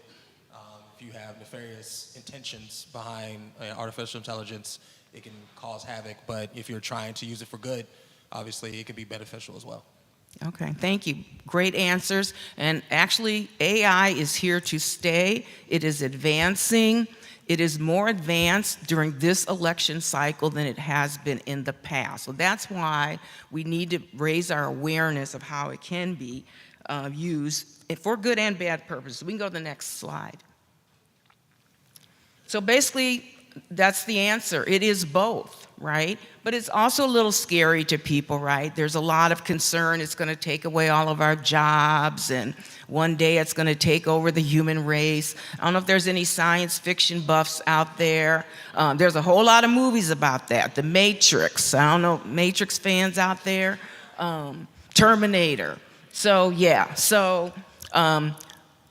If you have nefarious intentions behind artificial intelligence, it can cause havoc. But if you're trying to use it for good, obviously it can be beneficial as well. Okay, thank you. Great answers. And actually, AI is here to stay. It is advancing. It is more advanced during this election cycle than it has been in the past. So that's why we need to raise our awareness of how it can be used for good and bad purposes. We can go to the next slide. So basically, that's the answer. It is both, right? But it's also a little scary to people, right? There's a lot of concern it's going to take away all of our jobs, and one day it's going to take over the human race. I don't know if there's any science fiction buffs out there. There's a whole lot of movies about that. The Matrix, I don't know, Matrix fans out there? Terminator. So yeah,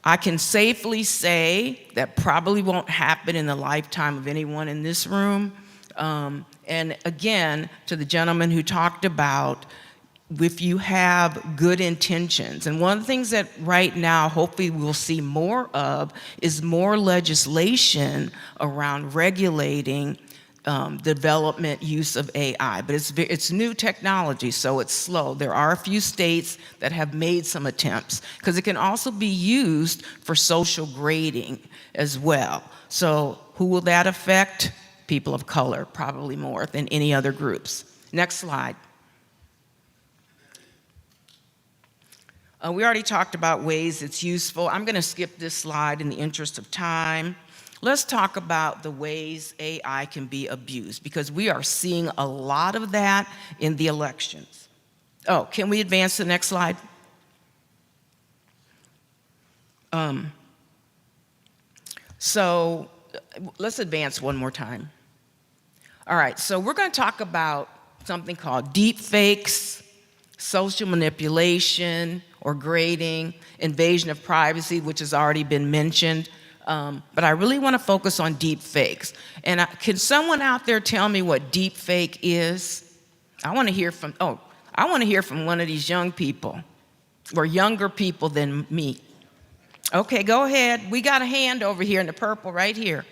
I can safely say that probably won't happen in the lifetime of anyone in this room. And again, to the gentleman who talked about if you have good intentions, and one of the things that right now hopefully we'll see more of is more legislation around regulating development use of AI, but it's new technology, so it's slow. There are a few states that have made some attempts, because it can also be used for social grading as well. So who will that affect? People of color, probably more than any other groups. Next slide. We already talked about ways it's useful. I'm going to skip this slide in the interest of time. Let's talk about the ways AI can be abused, because we are seeing a lot of that in the elections. Oh, can we advance to the next slide? So let's advance one more time. All right, so we're going to talk about something called deep fakes, social manipulation or grading, invasion of privacy, which has already been mentioned. But I really want to focus on deep fakes. And can someone out there tell me what deep fake is? I want to hear from one of these young people, or younger people than me. Okay, go ahead. We got a hand over here in the purple right here.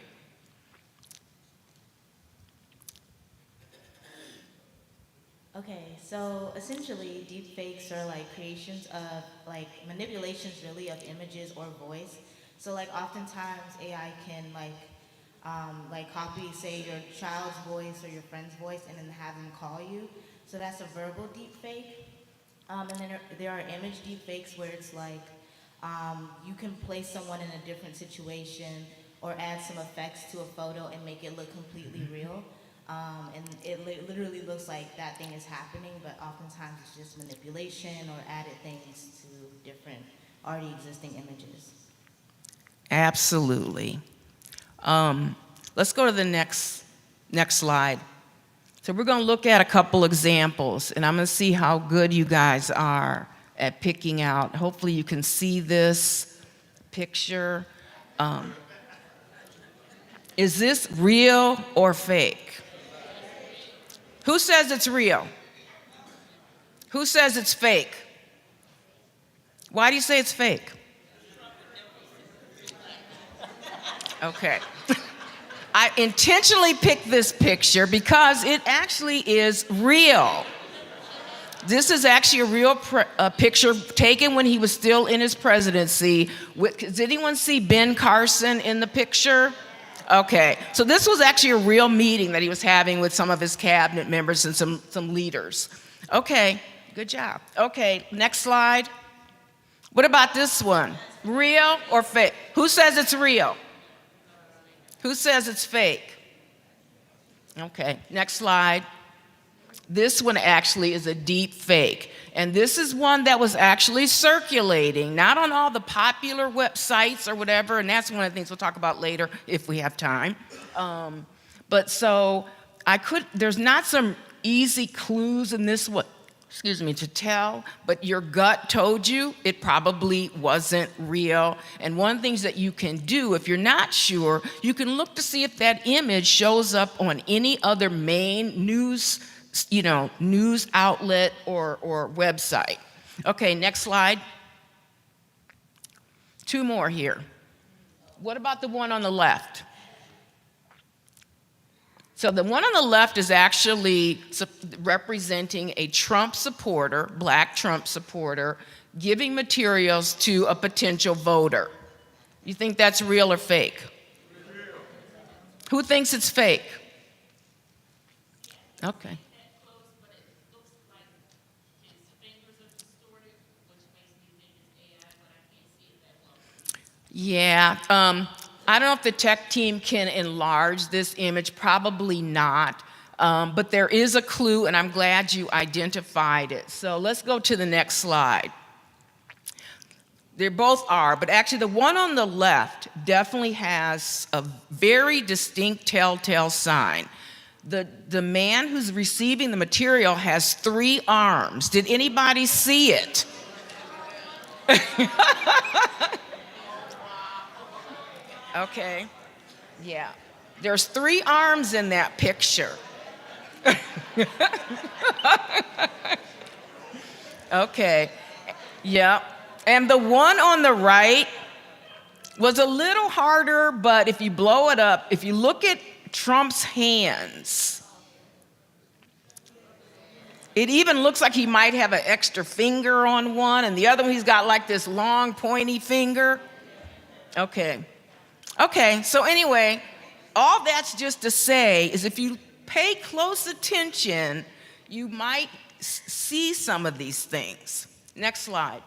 Okay, so essentially deep fakes are like creations of, like manipulations really of images or voice. So like oftentimes AI can like copy, say, your child's voice or your friend's voice and then have them call you. So that's a verbal deep fake. And then there are image deep fakes where it's like you can place someone in a different situation or add some effects to a photo and make it look completely real. And it literally looks like that thing is happening, but oftentimes it's just manipulation or added things to different already existing images. Absolutely. Let's go to the next slide. So we're going to look at a couple examples, and I'm going to see how good you guys are at picking out. Hopefully you can see this picture. Is this real or fake? Who says it's real? Who says it's fake? Why do you say it's fake? Okay. I intentionally picked this picture because it actually is real. This is actually a real picture taken when he was still in his presidency. Does anyone see Ben Carson in the picture? Okay, so this was actually a real meeting that he was having with some of his cabinet members and some leaders. Okay, good job. Okay, next slide. What about this one? Real or fake? Who says it's real? Who says it's fake? Okay, next slide. This one actually is a deep fake. And this is one that was actually circulating, not on all the popular websites or whatever, and that's one of the things we'll talk about later if we have time. But so there's not some easy clues in this one, to tell, but your gut told you it probably wasn't real. And one of the things that you can do, if you're not sure, you can look to see if that image shows up on any other main news outlet or website. Okay, next slide. 2 more here. What about the one on the left? So the one on the left is actually representing a Trump supporter, black Trump supporter, giving materials to a potential voter. You think that's real or fake? Real. Who thinks it's fake? Okay. Yeah, I don't know if the tech team can enlarge this image, probably not, but there is a clue, and I'm glad you identified it. So let's go to the next slide. They both are, but actually the one on the left definitely has a very distinct telltale sign. The man who's receiving the material has 3 arms. Did anybody see it? Okay, yeah. There's 3 arms in that picture. Okay, yeah. And the one on the right was a little harder, but if you blow it up, if you look at Trump's hands, it even looks like he might have an extra finger on one, and the other one he's got like this long pointy finger. Okay. Okay, so anyway, all that's just to say is if you pay close attention, you might see some of these things. Next slide.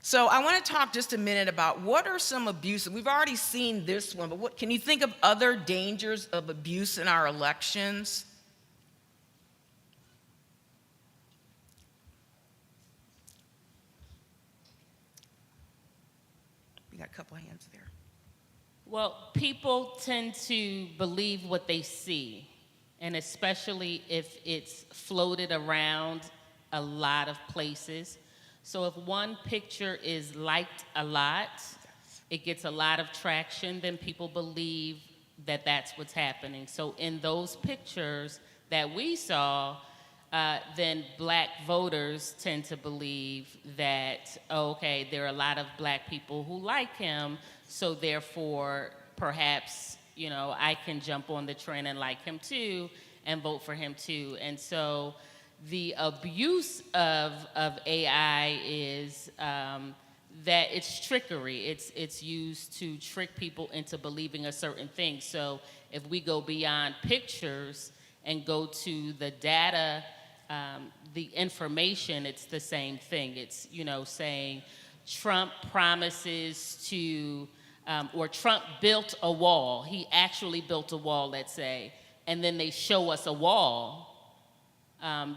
So I want to talk just a minute about what are some abuses. We've already seen this one, but what can you think of other dangers of abuse in our elections? We got a couple hands there. Well, people tend to believe what they see, and especially if it's floated around a lot of places. So if one picture is liked a lot, it gets a lot of traction, then people believe that that's what's happening. So in those pictures that we saw, then black voters tend to believe that, oh, okay, there are a lot of black people who like him, so therefore perhaps, I can jump on the trend and like him too and vote for him too. And so the abuse of AI is that it's trickery. It's used to trick people into believing a certain thing. So if we go beyond pictures and go to the data, the information, it's the same thing. It's, saying Trump promises to, or Trump built a wall. He actually built a wall, let's say, and then they show us a wall,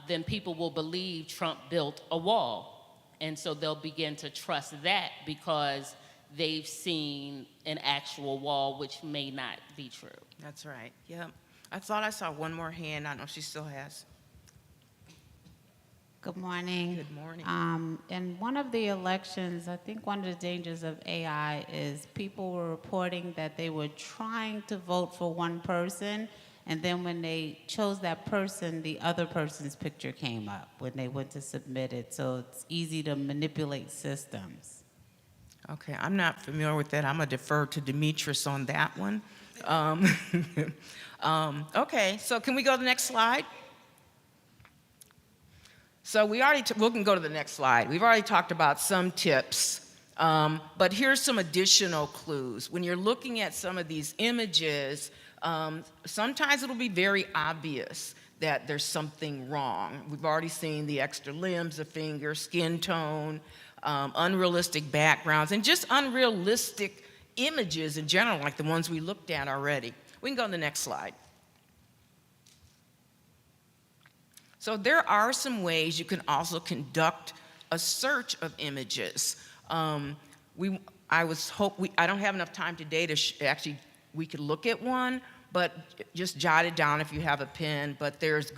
then people will believe Trump built a wall. And so they'll begin to trust that because they've seen an actual wall, which may not be true. That's right, yep. I thought I saw one more hand. I don't know if she still has. Good morning. Good morning. In one of the elections, I think one of the dangers of AI is people were reporting that they were trying to vote for one person, and then when they chose that person, the other person's picture came up when they went to submit it. So it's easy to manipulate systems. Okay, I'm not familiar with that. I'm going to defer to Demetrius on that one. Okay, so can we go to the next slide? So we can go to the next slide. We've already talked about some tips, but here's some additional clues. When you're looking at some of these images, sometimes it'll be very obvious that there's something wrong. We've already seen the extra limbs, the finger, skin tone, unrealistic backgrounds, and just unrealistic images in general, like the ones we looked at already. We can go to the next slide. So there are some ways you can also conduct a search of images. I don't have enough time today to actually, we could look at one, but just jot it down if you have a pen. But there's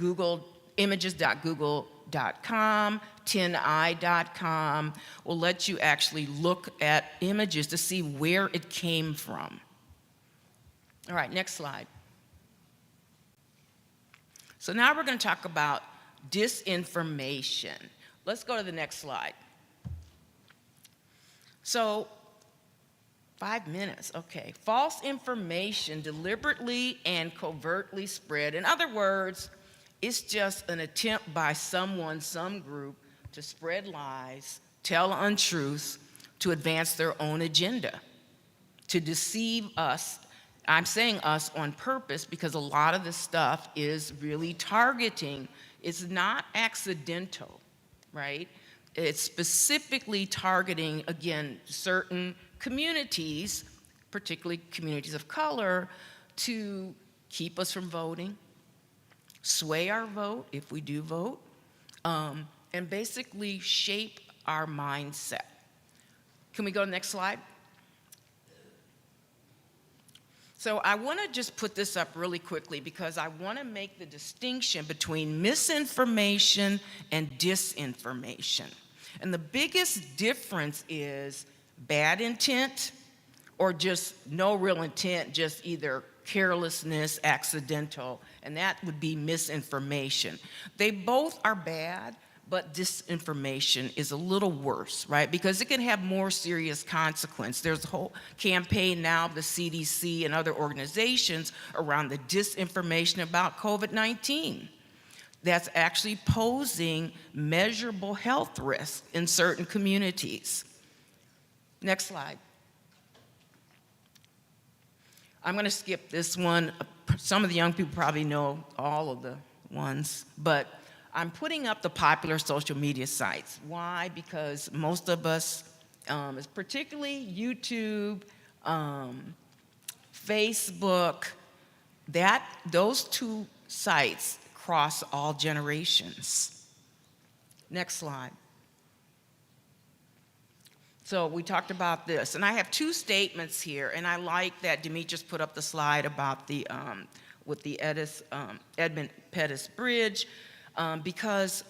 images.google.com, 10i.com will let you actually look at images to see where it came from. All right, next slide. So now we're going to talk about disinformation. Let's go to the next slide. So, 5 minutes, okay. False information deliberately and covertly spread. In other words, it's just an attempt by someone, some group, to spread lies, tell untruths, to advance their own agenda, to deceive us. I'm saying us on purpose because a lot of this stuff is really targeting. It's not accidental, right? It's specifically targeting, again, certain communities, particularly communities of color, to keep us from voting, sway our vote if we do vote, and basically shape our mindset. Can we go to the next slide? So I want to just put this up really quickly because I want to make the distinction between misinformation and disinformation. And the biggest difference is bad intent or just no real intent, just either carelessness, accidental, and that would be misinformation. They both are bad, but disinformation is a little worse, right? Because it can have more serious consequence. There's a whole campaign now of the CDC and other organizations around the disinformation about COVID-19 that's actually posing measurable health risks in certain communities. Next slide. I'm going to skip this one. Some of the young people probably know all of the ones, but I'm putting up the popular social media sites. Why? Because most of us, particularly YouTube, Facebook, those two sites cross all generations. Next slide. So we talked about this, and I have two statements here, and I like that Demetrius put up the slide about the with the Edmund Pettus Bridge, because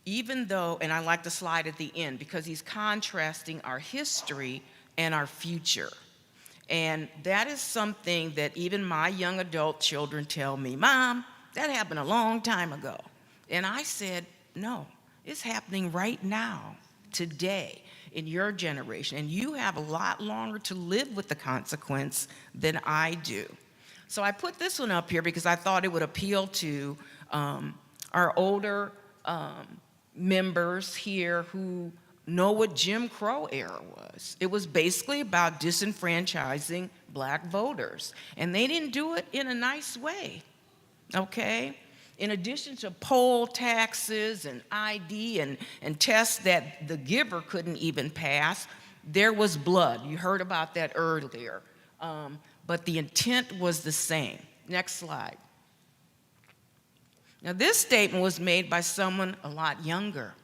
even though, and I like the slide at the end, because he's contrasting our history and our future. And that is something that even my young adult children tell me, Mom, that happened a long time ago. And I said, no, it's happening right now, today, in your generation. And you have a lot longer to live with the consequence than I do. So I put this one up here because I thought it would appeal to our older members here who know what Jim Crow era was. It was basically about disenfranchising black voters. And they didn't do it in a nice way, okay? In addition to poll taxes and ID and tests that the giver couldn't even pass, there was blood. You heard about that earlier. But the intent was the same. Next slide. Now, this statement was made by someone a lot younger,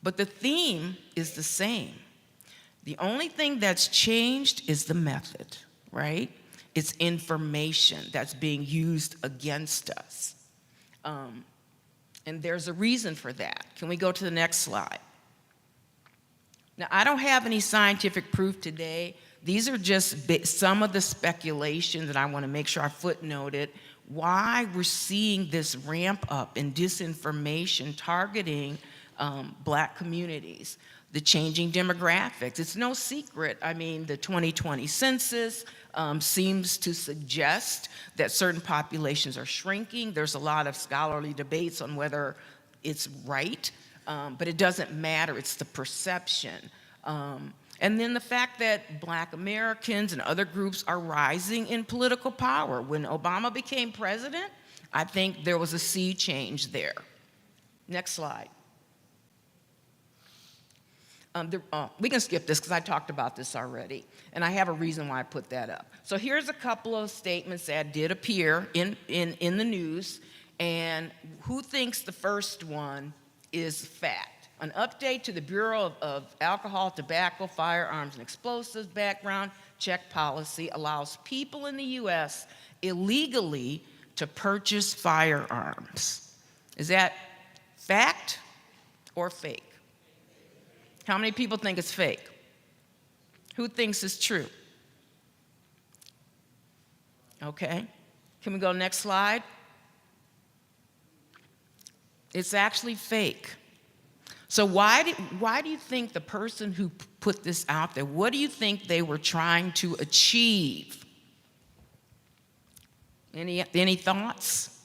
but the theme is the same. The only thing that's changed is the method, right? It's information that's being used against us. And there's a reason for that. Can we go to the next slide? Now, I don't have any scientific proof today. These are just some of the speculation that I want to make sure I footnoted why we're seeing this ramp up in disinformation targeting black communities, the changing demographics. It's no secret. I mean, the 2020 census seems to suggest that certain populations are shrinking. There's a lot of scholarly debates on whether it's right, but it doesn't matter. It's the perception. And then the fact that black Americans and other groups are rising in political power. When Obama became president, I think there was a sea change there. Next slide. We can skip this because I talked about this already, and I have a reason why I put that up. So here's a couple of statements that did appear in the news, and who thinks the first one is fact? An update to the Bureau of Alcohol, Tobacco, Firearms, and Explosives background check policy allows people in the U.S. illegally to purchase firearms. Is that fact or fake? How many people think it's fake? Who thinks it's true? Okay. Can we go next slide? It's actually fake. So why do you think the person who put this out there, what do you think they were trying to achieve? Any thoughts?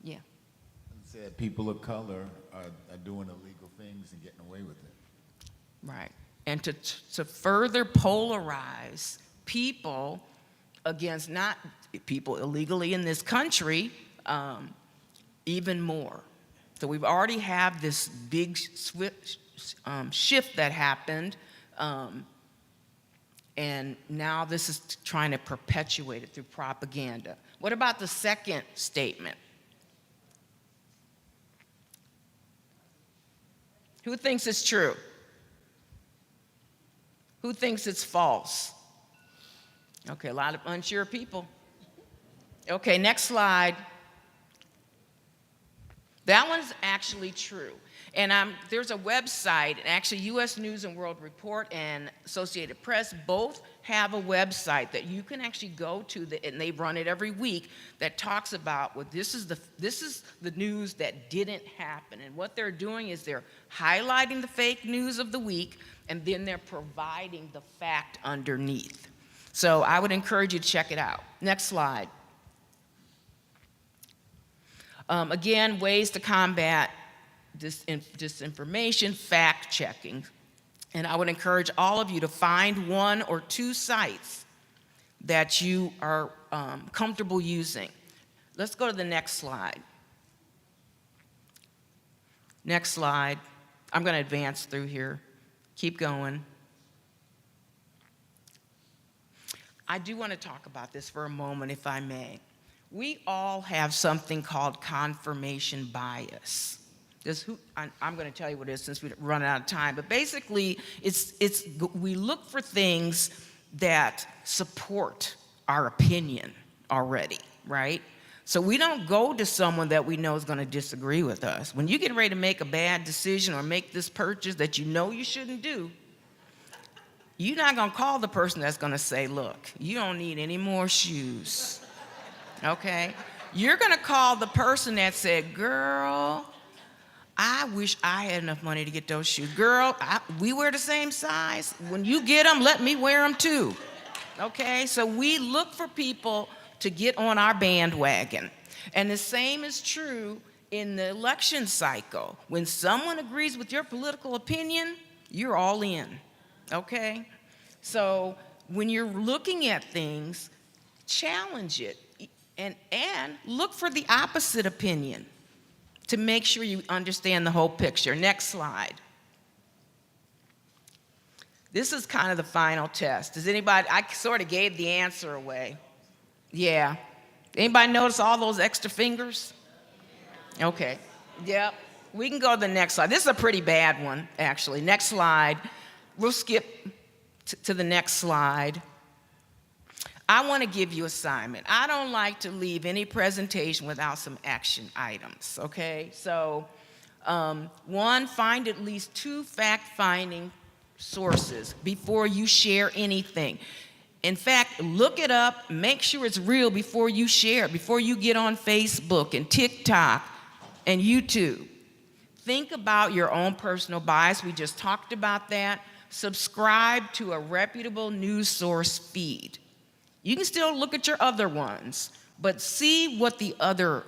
Yeah. Said people of color are doing illegal things and getting away with it. Right. And to further polarize people against not people illegally in this country even more. So we've already have this big shift that happened, and now this is trying to perpetuate it through propaganda. What about the second statement? Who thinks it's true? Who thinks it's false? Okay, a lot of unsure people. Okay, next slide. That one's actually true. And there's a website, and actually US News and World Report and Associated Press both have a website that you can actually go to, and they run it every week, that talks about, well, this is the news that didn't happen. And what they're doing is they're highlighting the fake news of the week, and then they're providing the fact underneath. So I would encourage you to check it out. Next slide. Again, ways to combat disinformation, fact-checking. And I would encourage all of you to find one or two sites that you are comfortable using. Let's go to the next slide. Next slide. I'm going to advance through here. Keep going. I do want to talk about this for a moment, if I may. We all have something called confirmation bias. I'm going to tell you what it is since we're running out of time, but basically we look for things that support our opinion already, right? So we don't go to someone that we know is going to disagree with us. When you get ready to make a bad decision or make this purchase that you know you shouldn't do, you're not going to call the person that's going to say, look, you don't need any more shoes, okay? You're going to call the person that said, girl, I wish I had enough money to get those shoes. Girl, we wear the same size. When you get them, let me wear them too, okay? So we look for people to get on our bandwagon. And the same is true in the election cycle. When someone agrees with your political opinion, you're all in. Okay? So when you're looking at things, challenge it and look for the opposite opinion to make sure you understand the whole picture. Next slide. This is kind of the final test. Does anybody, I sort of gave the answer away. Yeah. Anybody notice all those extra fingers? Okay. Yep. We can go to the next slide. This is a pretty bad one, actually. Next slide. We'll skip to the next slide. I want to give you an assignment. I don't like to leave any presentation without some action items, okay? So, one, find at least 2 fact-finding sources before you share anything. In fact, look it up, make sure it's real before you share it, before you get on Facebook and TikTok and YouTube. Think about your own personal bias. We just talked about that. Subscribe to a reputable news source feed. You can still look at your other ones, but see what the other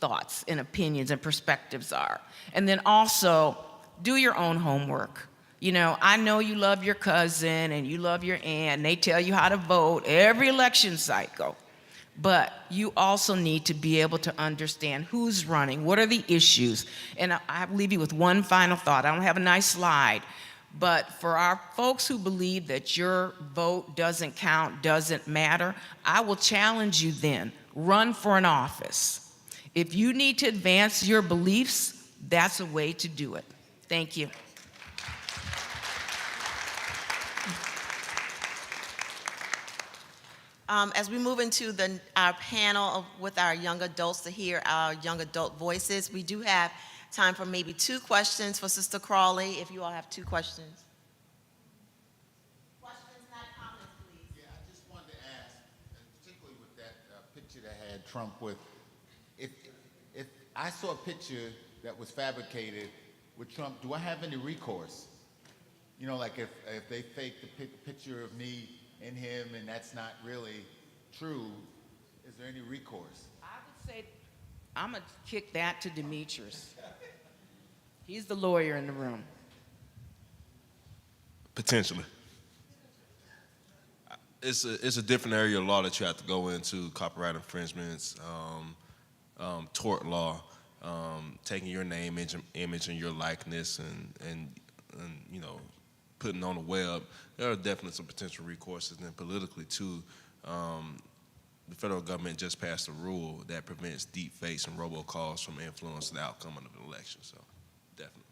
thoughts and opinions and perspectives are. And then also, do your own homework. You know, I know you love your cousin and you love your aunt, and they tell you how to vote every election cycle. But you also need to be able to understand who's running, what are the issues. And I leave you with one final thought. I don't have a nice slide, but for our folks who believe that your vote doesn't count, doesn't matter, I will challenge you then, run for an office. If you need to advance your beliefs, that's a way to do it. Thank you. As we move into our panel with our young adults to hear our young adult voices, we do have time for maybe 2 questions for Sister Crawley, if you all have 2 questions. Questions, not comments, please. Yeah, I just wanted to ask, and particularly with that picture that had Trump with, if I saw a picture that was fabricated with Trump, do I have any recourse? You know, like if they fake the picture of me and him and that's not really true, is there any recourse? I would say I'm going to kick that to Demetrius. He's the lawyer in the room. Potentially. It's a different area of law that you have to go into, copyright infringements, tort law, taking your name, image, and your likeness, and you know, putting on the web. There are definitely some potential recourses. And then politically too, the federal government just passed a rule that prevents deep fakes and robocalls from influencing the outcome of an election. So, definitely.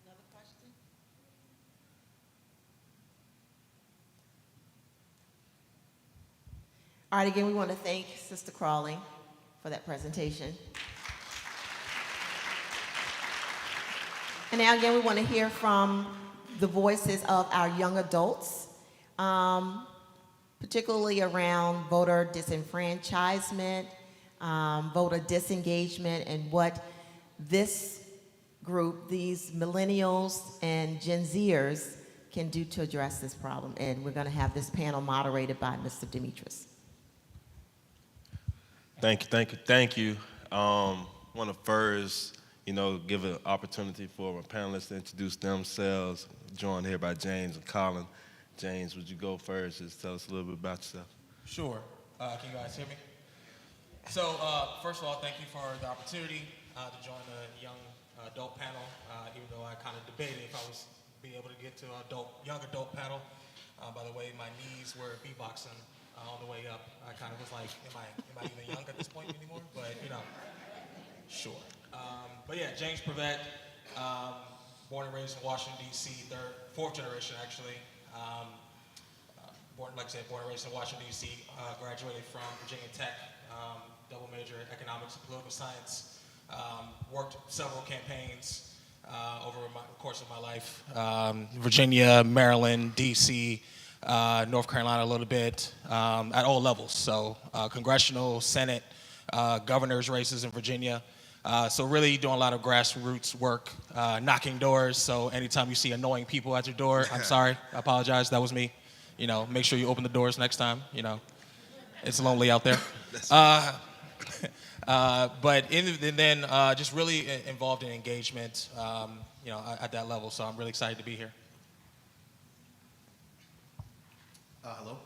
Another question? All right, again, we want to thank Sister Crawley for that presentation. And now again, we want to hear from the voices of our young adults, particularly around voter disenfranchisement, voter disengagement, and what this group, these millennials and Gen Zers, can do to address this problem. And we're going to have this panel moderated by Mr. Demetrius. Thank you. I want to first, give an opportunity for my panelists to introduce themselves. Joined here by James and Colin. James, would you go first? Just tell us a little bit about yourself. Sure. Can you guys hear me? So, first of all, thank you for the opportunity to join the young adult panel, even though I kind of debated if I was be able to get to young adult panel. By the way, my knees were beatboxing on the way up. I kind of was like, am I even young at this point anymore? But, sure. But yeah, James Prevet, born and raised in Washington, D.C., fourth generation actually. Born and raised in Washington, D.C., graduated from Virginia Tech, double major in economics and political science. Worked several campaigns over the course of my life. Virginia, Maryland, D.C., North Carolina a little bit, at all levels. So congressional, Senate, governor's races in Virginia. So really doing a lot of grassroots work, knocking doors. So anytime you see annoying people at your door, I'm sorry, I apologize, that was me. Make sure you open the doors next time. It's lonely out there. But then just really involved in engagement, at that level. So I'm really excited to be here. Hello?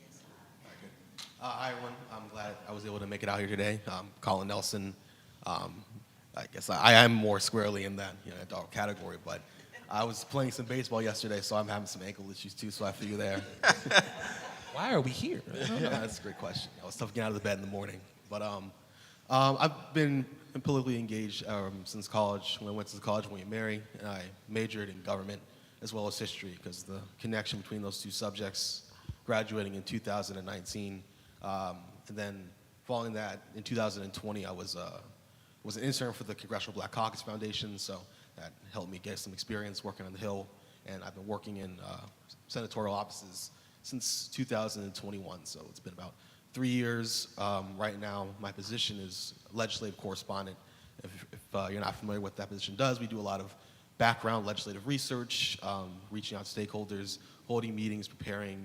Yes. All right, good. Hi, everyone. I'm glad I was able to make it out here today. I'm Colin Nelson. I guess I am more squarely in that adult category, but I was playing some baseball yesterday, so I'm having some ankle issues too, so I feel you there. Why are we here? That's a great question. It was tough getting out of the bed in the morning. But I've been politically engaged since college. When I went to college, William and Mary, and I majored in government as well as history, because the connection between those two subjects, graduating in 2019, and then following that, in 2020, I was an intern for the Congressional Black Caucus Foundation, so that helped me get some experience working on the Hill, and I've been working in senatorial offices since 2021, so it's been about 3 years. Right now, my position is legislative correspondent. If you're not familiar with what that position does, we do a lot of background legislative research, reaching out to stakeholders, holding meetings, preparing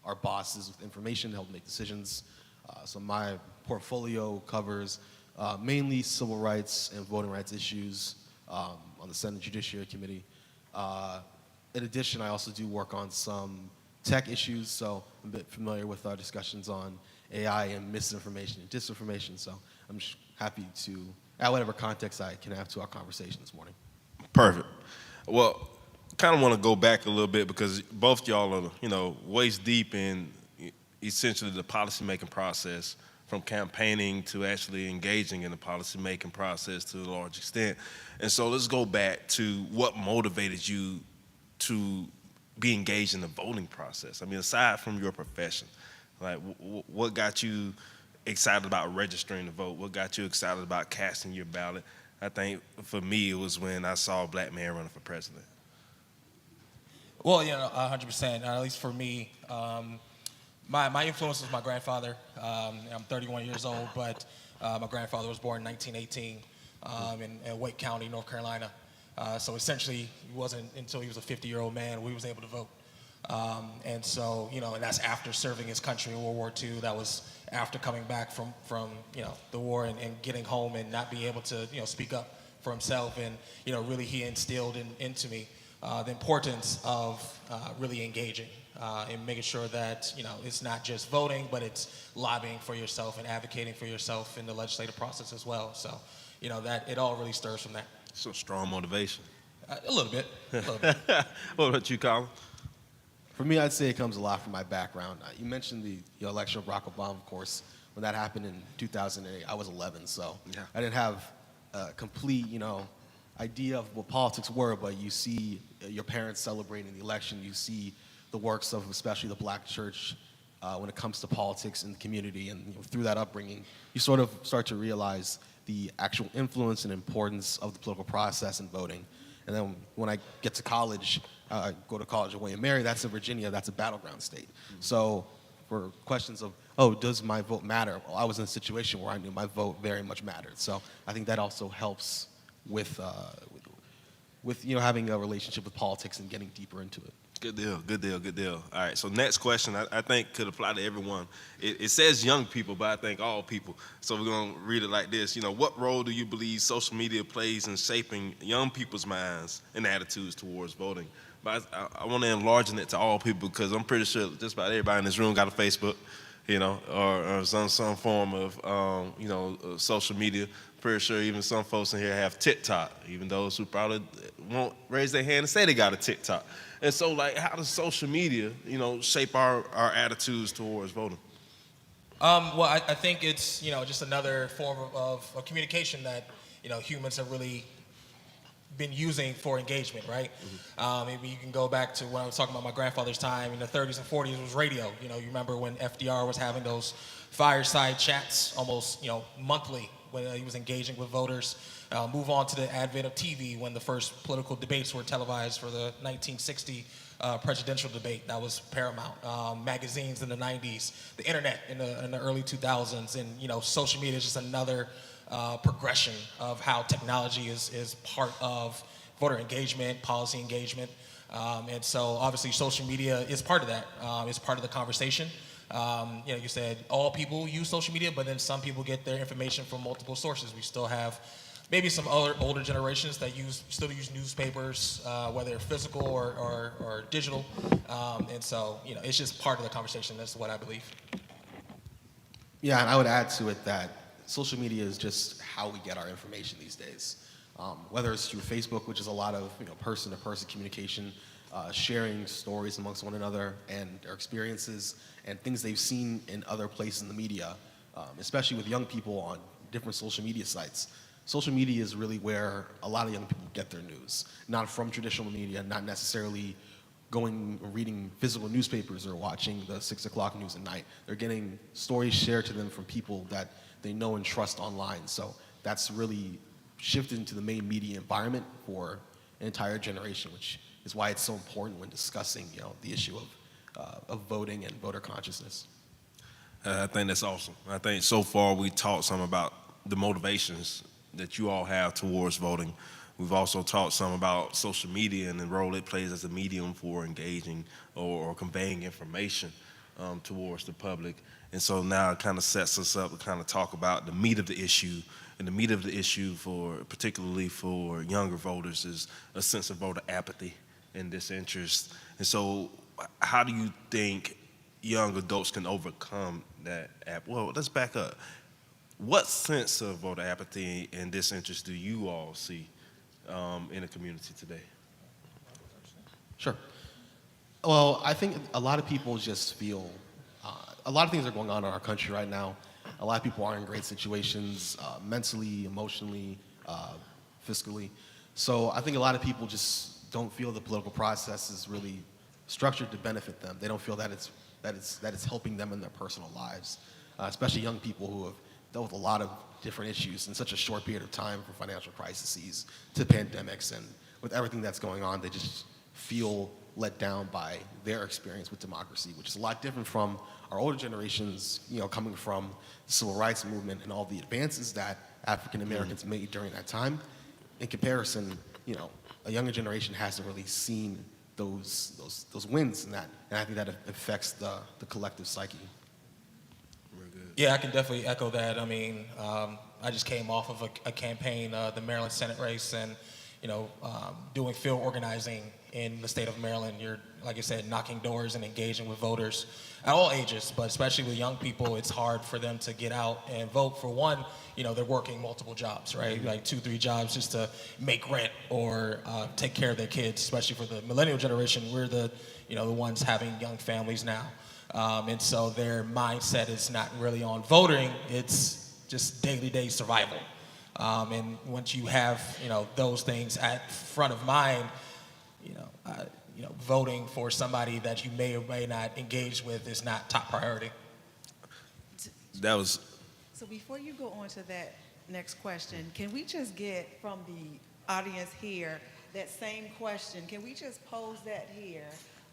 our bosses with information to help make decisions. So my portfolio covers mainly civil rights and voting rights issues on the Senate Judiciary Committee, In addition, I also do work on some tech issues, so I'm a bit familiar with our discussions on AI and misinformation and disinformation, so I'm just happy to add whatever context I can have to our conversation this morning. Perfect. Well, kind of want to go back a little bit because both y'all are, waist deep in essentially the policymaking process, from campaigning to actually engaging in the policymaking process to a large extent. And so let's go back to what motivated you to be engaged in the voting process. I mean, aside from your profession, like what got you excited about registering to vote? What got you excited about casting your ballot? I think for me, it was when I saw a black man running for president. Well, 100%. At least for me, my influence was my grandfather. I'm 31 years old, but my grandfather was born in 1918 in Wake County, North Carolina. So essentially, it wasn't until he was a 50-year-old man we was able to vote. And so, and that's after serving his country in World War II. That was after coming back from the war and getting home and not being able to, speak up for himself. And, really he instilled into me the importance of really engaging and making sure that, it's not just voting, but it's lobbying for yourself and advocating for yourself in the legislative process as well. So, that it all really stirs from that. So strong motivation. A little bit. What about you, Colin? For me, I'd say it comes a lot from my background. You mentioned the election of Barack Obama, of course. When that happened in 2008, I was 11, so yeah. I didn't have a complete, idea of what politics were, but you see your parents celebrating the election. You see the works of especially the black church when it comes to politics in the community, and through that upbringing, you sort of start to realize the actual influence and importance of the political process and voting. And then when I get to college, I go to college at William & Mary, that's in Virginia, that's a battleground state. So for questions of, does my vote matter? Well, I was in a situation where I knew my vote very much mattered. So I think that also helps with having a relationship with politics and getting deeper into it. Good deal. All right, so next question I think could apply to everyone. It says young people, but I think all people. So we're going to read it like this. What role do you believe social media plays in shaping young people's minds and attitudes towards voting? But I want to enlarge it to all people because I'm pretty sure just about everybody in this room got a Facebook, or some form of, social media. Pretty sure even some folks in here have TikTok, even those who probably won't raise their hand and say they got a TikTok. And so, how does social media, shape our attitudes towards voting? Well, I think it's, just another form of communication that, humans have really been using for engagement, right? Maybe you can go back to when I was talking about my grandfather's time in the 30s and 40s, it was radio. You remember when FDR was having those fireside chats almost, monthly when he was engaging with voters. Move on to the advent of TV when the first political debates were televised for the 1960 presidential debate. That was paramount. Magazines in the 90s, the internet in the early 2000s, and social media is just another progression of how technology is part of voter engagement, policy engagement. And so obviously social media is part of that. It's part of the conversation. You said all people use social media, but then some people get their information from multiple sources. We still have maybe some other older generations that still use newspapers, whether they're physical or digital. And so, it's just part of the conversation. That's what I believe. Yeah, and I would add to it that social media is just how we get our information these days. Whether it's through Facebook, which is a lot of person-to-person communication, sharing stories amongst one another and their experiences and things they've seen in other places in the media, especially with young people on different social media sites. Social media is really where a lot of young people get their news, not from traditional media, not necessarily going and reading physical newspapers or watching the 6 o'clock news at night. They're getting stories shared to them from people that they know and trust online. So that's really shifted into the main media environment for an entire generation, which is why it's so important when discussing, the issue of voting and voter consciousness. I think that's awesome. I think so far we talked some about the motivations that you all have towards voting. We've also talked some about social media and the role it plays as a medium for engaging or conveying information. towards the public. And so now it kind of sets us up to kind of talk about the meat of the issue. And the meat of the issue, particularly for younger voters, is a sense of voter apathy and disinterest. And so how do you think young adults can overcome that? Well, let's back up. What sense of voter apathy and disinterest do you all see in the community today? Sure. Well, I think a lot of people just feel, a lot of things are going on in our country right now. A lot of people are in great situations, mentally, emotionally, fiscally. So I think a lot of people just don't feel the political process is really structured to benefit them. They don't feel that it's helping them in their personal lives, especially young people who have dealt with a lot of different issues in such a short period of time, from financial crises to pandemics, and with everything that's going on, they just feel let down by their experience with democracy, which is a lot different from our older generations, coming from the civil rights movement and all the advances that African Americans made during that time. In comparison, a younger generation hasn't really seen those wins in that, and I think that affects the collective psyche. Yeah, I can definitely echo that. I mean, I just came off of a campaign, the Maryland Senate race, and doing field organizing in the state of Maryland. You're, like I said, knocking doors and engaging with voters at all ages, but especially with young people, it's hard for them to get out and vote. For one, they're working multiple jobs, right? Like 2-3 jobs just to make rent or take care of their kids, especially for the millennial generation. We're the ones having young families now. And so their mindset is not really on voting, it's just day-to-day survival. And once you have, those things at front of mind, voting for somebody that you may or may not engage with is not top priority. That was. So before you go on to that next question, can we just get from the audience here that same question? Can we just pose that here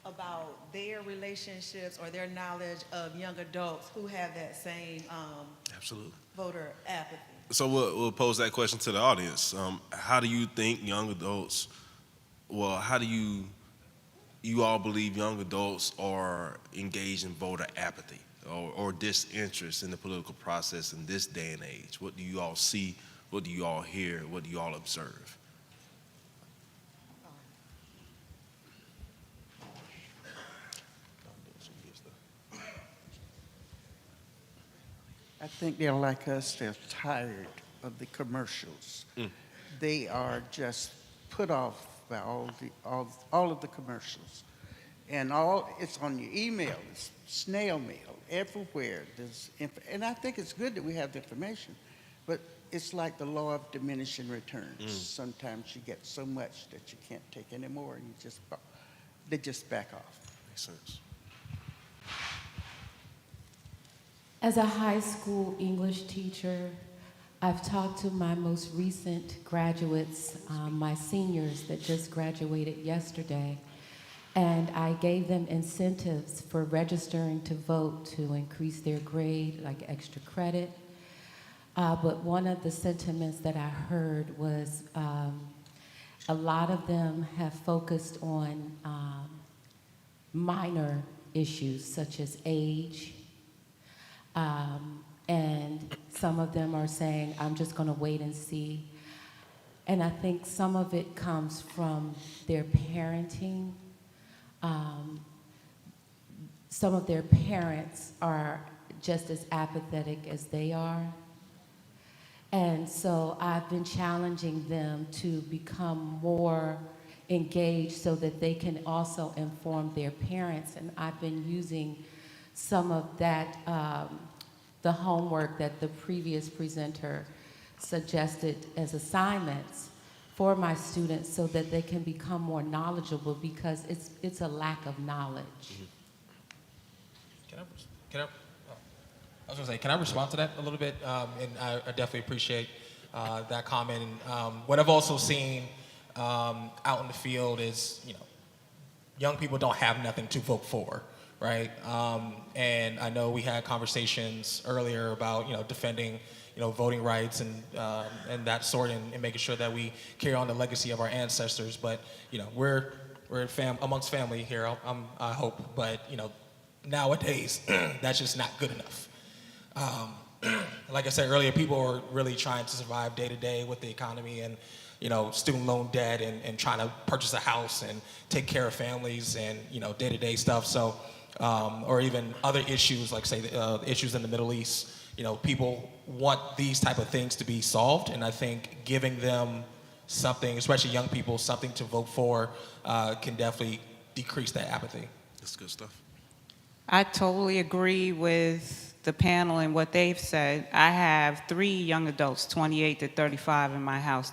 about their relationships or their knowledge of young adults who have that same Absolutely. voter apathy? So we'll pose that question to the audience. How do you think young adults, how do you all believe young adults are engaged in voter apathy or disinterest in the political process in this day and age? What do you all see? What do you all hear? What do you all observe? I think they're like us, they're tired of the commercials. They are just put off by all of the commercials. And it's on your email, it's snail mail, everywhere. And I think it's good that we have the information, but it's like the law of diminishing returns. Sometimes you get so much that you can't take anymore, and they just back off. Makes sense. As a high school English teacher, I've talked to my most recent graduates, my seniors that just graduated yesterday, and I gave them incentives for registering to vote to increase their grade, like extra credit. But one of the sentiments that I heard was a lot of them have focused on minor issues such as age, and some of them are saying, I'm just going to wait and see. And I think some of it comes from their parenting. Some of their parents are just as apathetic as they are. And so I've been challenging them to become more engaged so that they can also inform their parents. And I've been using some of that, the homework that the previous presenter suggested as assignments for my students so that they can become more knowledgeable, because it's a lack of knowledge. I was gonna say, can I respond to that a little bit? And I definitely appreciate that comment. And what I've also seen out in the field is, young people don't have nothing to vote for, right? And I know we had conversations earlier about, defending, voting rights and that sort, and making sure that we carry on the legacy of our ancestors. But, we're amongst family here, I hope. But, nowadays, that's just not good enough. Like I said earlier, people are really trying to survive day to day with the economy and, you know, student loan debt and trying to purchase a house and take care of families and, you know, day to day stuff. So, or even other issues, like say issues in the Middle East. You know, people want these type of things to be solved, and I think giving them something, especially young people, something to vote for, can definitely decrease that apathy. That's good stuff. I totally agree with the panel and what they've said. I have 3 young adults, 28 to 35 in my house.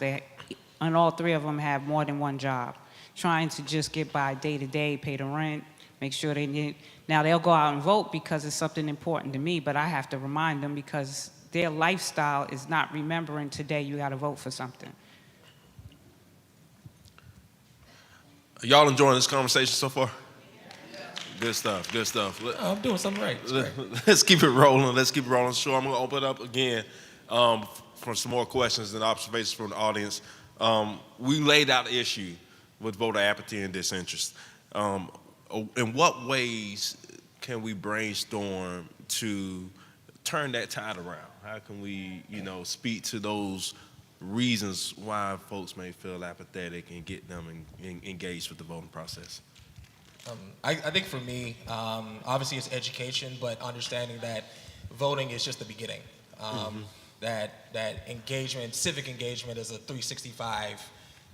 And all 3 of them have more than one job, trying to just get by day to day, pay the rent, make sure they need. Now they'll go out and vote because it's something important to me, but I have to remind them because their lifestyle is not remembering today you got to vote for something. Are y'all enjoying this conversation so far? Good stuff, good stuff. I'm doing something right. Let's keep it rolling. Let's keep it rolling. Sure, I'm going to open it up again for some more questions and observations from the audience. We laid out the issue with voter apathy and disinterest. In what ways can we brainstorm to turn that tide around? How can we, you know, speak to those reasons why folks may feel apathetic and get them engaged with the voting process? I think for me, obviously it's education, but understanding that voting is just the beginning. That engagement, civic engagement, is a 365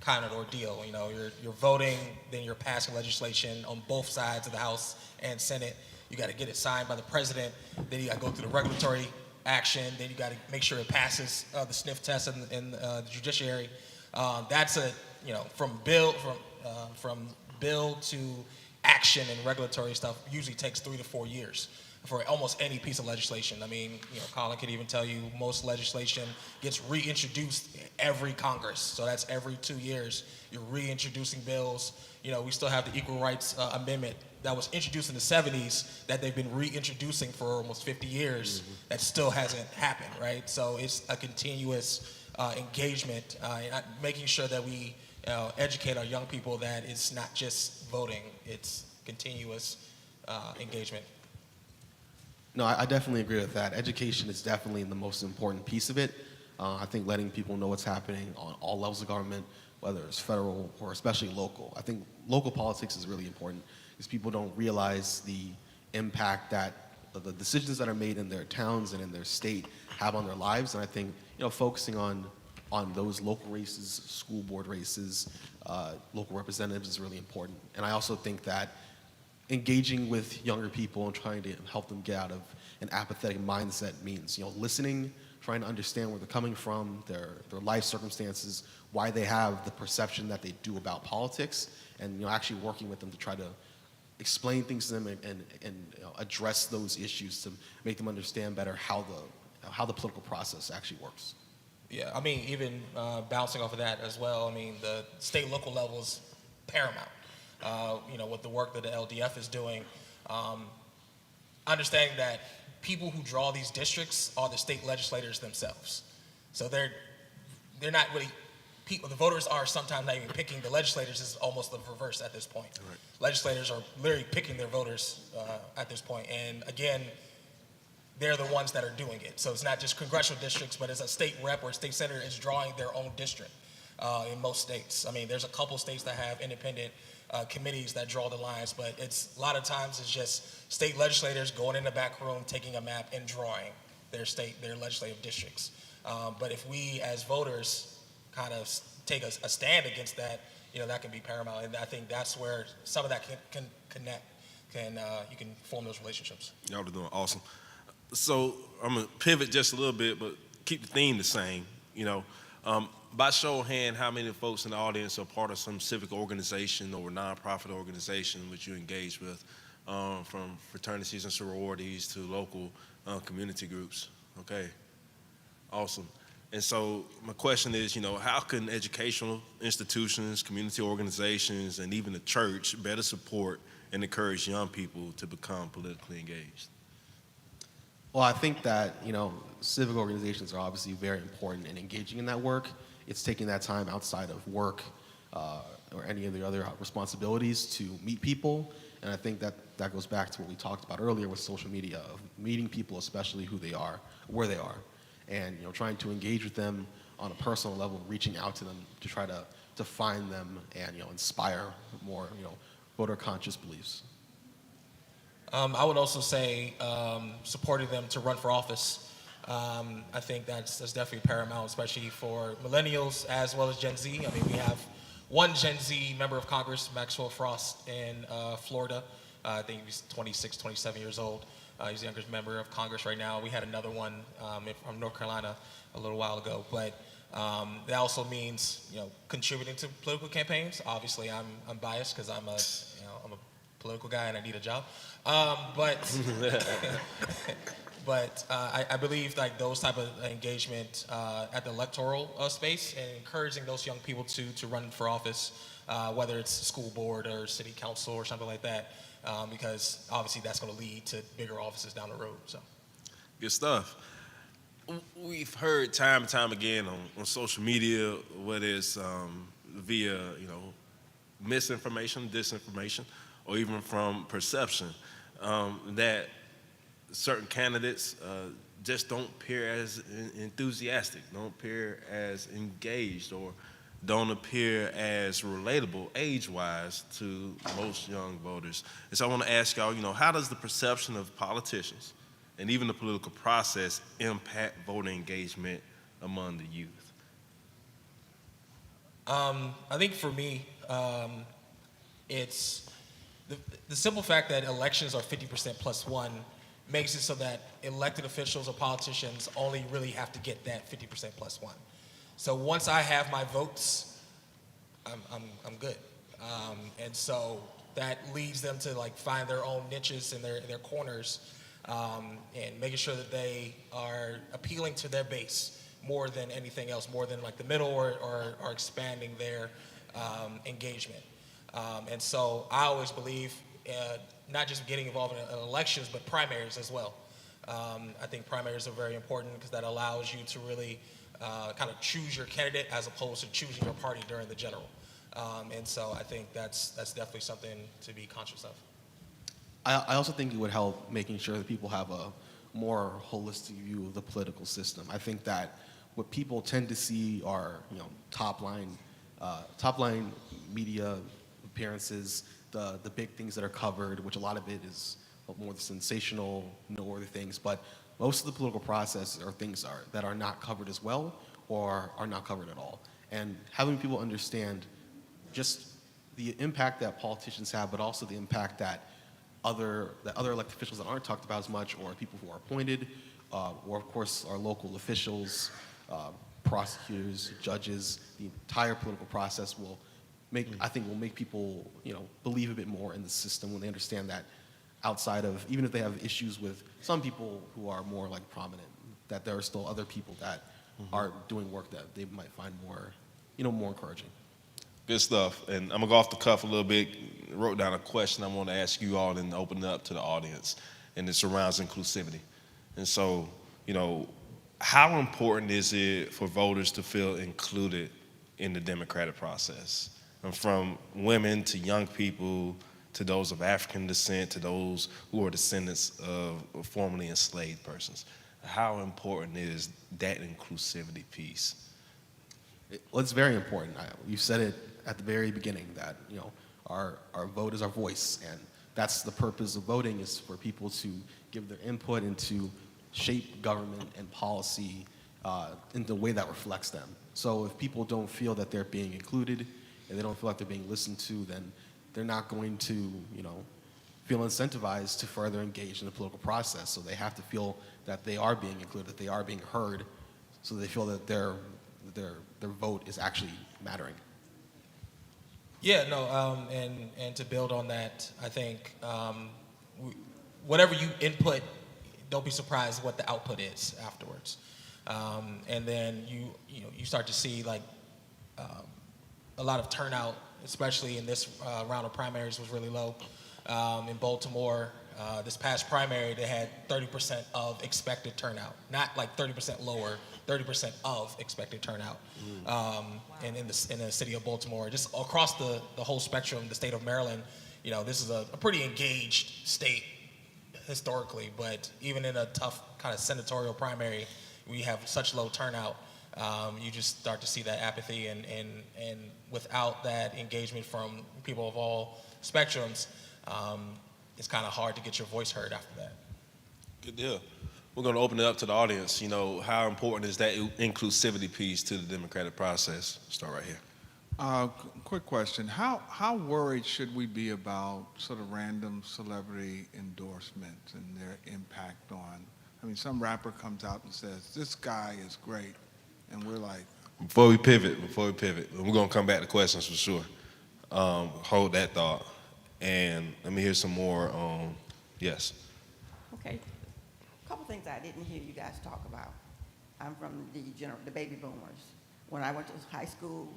kind of ordeal. You know, you're voting, then you're passing legislation on both sides of the House and Senate. You got to get it signed by the president. Then you got to go through the regulatory action. Then you got to make sure it passes the sniff test in the judiciary. That's a, you know, from bill to action and regulatory stuff usually takes 3 to 4 years for almost any piece of legislation. I mean, you know, Colin could even tell you most legislation gets reintroduced every Congress. So that's every 2 years. You're reintroducing bills. You know, we still have the Equal Rights Amendment that was introduced in the 70s that they've been reintroducing for almost 50 years. That still hasn't happened, right? So it's a continuous engagement, making sure that we educate our young people that it's not just voting, it's continuous engagement. No, I definitely agree with that. Education is definitely the most important piece of it. I think letting people know what's happening on all levels of government, whether it's federal or especially local. I think local politics is really important because people don't realize the impact that the decisions that are made in their towns and in their state have on their lives. And I think, you know, focusing on those local races, school board races, local representatives is really important. And I also think that engaging with younger people and trying to help them get out of an apathetic mindset means, you know, listening, trying to understand where they're coming from, their life circumstances, why they have the perception that they do about politics, and, you know, actually working with them to try to explain things to them and you know, address those issues to make them understand better how the political process actually works. Yeah, I mean, even bouncing off of that as well, I mean, the state and local level is paramount. You know, with the work that the LDF is doing, understanding that people who draw these districts are the state legislators themselves. So they're not really, the voters are sometimes not even picking the legislators. Is almost the reverse at this point. Right. Legislators are literally picking their voters at this point. And again, they're the ones that are doing it. So it's not just congressional districts, but as a state rep or a state senator is drawing their own district in most states. I mean, there's a couple states that have independent committees that draw the lines, but it's a lot of times it's just state legislators going in the back room, taking a map and drawing their legislative districts. But if we as voters kind of take a stand against that, you know, that can be paramount. And I think that's where some of that can connect, you can form those relationships. Y'all are doing awesome. So I'm gonna pivot just a little bit, but keep the theme the same. You know, by show of hand, how many folks in the audience are part of some civic organization or nonprofit organization which you engage with, from fraternities and sororities to local community groups? Okay, awesome. And so my question is, you know, how can educational institutions, community organizations, and even the church better support and encourage young people to become politically engaged? Well, I think that, you know, civic organizations are obviously very important in engaging in that work. It's taking that time outside of work or any of the other responsibilities to meet people And I think that goes back to what we talked about earlier with social media, of meeting people, especially who they are, where they are, and trying to engage with them on a personal level, reaching out to them to try to find them and inspire more voter conscious beliefs. I would also say supporting them to run for office. I think that's definitely paramount, especially for millennials as well as Gen Z. I mean, we have one Gen Z member of Congress, Maxwell Frost, in Florida. I think he's 26, 27 years old. He's the youngest member of Congress right now. We had another one from North Carolina a little while ago. But that also means contributing to political campaigns. Obviously, I'm biased because I'm a political guy and I need a job. But I believe like those type of engagement at the electoral space and encouraging those young people to run for office, whether it's school board or city council or something like that, because obviously that's going to lead to bigger offices down the road. So, Good stuff. We've heard time and time again on social media, whether it's via misinformation, disinformation, or even from perception, that certain candidates just don't appear as enthusiastic, don't appear as engaged, or don't appear as relatable age-wise to most young voters. And so I want to ask y'all, how does the perception of politicians and even the political process impact voter engagement among the youth? I think for me, it's the simple fact that elections are 50% plus one makes it so that elected officials or politicians only really have to get that 50% plus one. So once I have my votes, I'm good. And so that leads them to like find their own niches and their corners, and making sure that they are appealing to their base more than anything else, more than like the middle or expanding their engagement. And so I always believe not just getting involved in elections, but primaries as well. I think primaries are very important because that allows you to really kind of choose your candidate as opposed to choosing your party during the general. And so I think that's definitely something to be conscious of. I also think it would help making sure that people have a more holistic view of the political system. I think that what people tend to see are top line media appearances, the big things that are covered, which a lot of it is more the sensational, noteworthy things. But most of the political process are things that are not covered as well or are not covered at all. And having people understand just the impact that politicians have, but also the impact that other elected officials that aren't talked about as much, or people who are appointed, or of course our local officials, prosecutors, judges, the entire political process will make people believe a bit more in the system when they understand that outside of, even if they have issues with some people who are more like prominent, that there are still other people that are doing work that they might find more encouraging. Good stuff. And I'm gonna go off the cuff a little bit. Wrote down a question I want to ask you all and open it up to the audience, and it surrounds inclusivity. And so, how important is it for voters to feel included in the democratic process? And from women to young people, to those of African descent, to those who are descendants of formerly enslaved persons. How important is that inclusivity piece? Well, it's very important. You said it at the very beginning that our vote is our voice, and that's the purpose of voting, is for people to give their input and to shape government and policy in the way that reflects them. So if people don't feel that they're being included and they don't feel like they're being listened to, then they're not going to feel incentivized to further engage in the political process. So they have to feel that they are being included, that they are being heard, so they feel that their vote is actually mattering. Yeah, no, and to build on that, I think whatever you input, don't be surprised what the output is afterwards. And then you start to see like a lot of turnout, especially in this round of primaries, was really low. In Baltimore, this past primary, they had 30% of expected turnout, not like 30% lower, 30% of expected turnout. And in the city of Baltimore, just across the whole spectrum, the state of Maryland, this is a pretty engaged state historically, but even in a tough kind of senatorial primary, we have such low turnout. You just start to see that apathy, and without that engagement from people of all spectrums, it's kind of hard to get your voice heard after that. Good deal. We're going to open it up to the audience. How important is that inclusivity piece to the democratic process? Start right here. Quick question. How worried should we be about sort of random celebrity endorsements and their impact on, some rapper comes out and says, this guy is great, and we're like. Before we pivot, we're going to come back to questions for sure. Hold that thought. And let me hear some more. Yes. Okay. A couple things I didn't hear you guys talk about. I'm from the baby boomers. When I went to high school,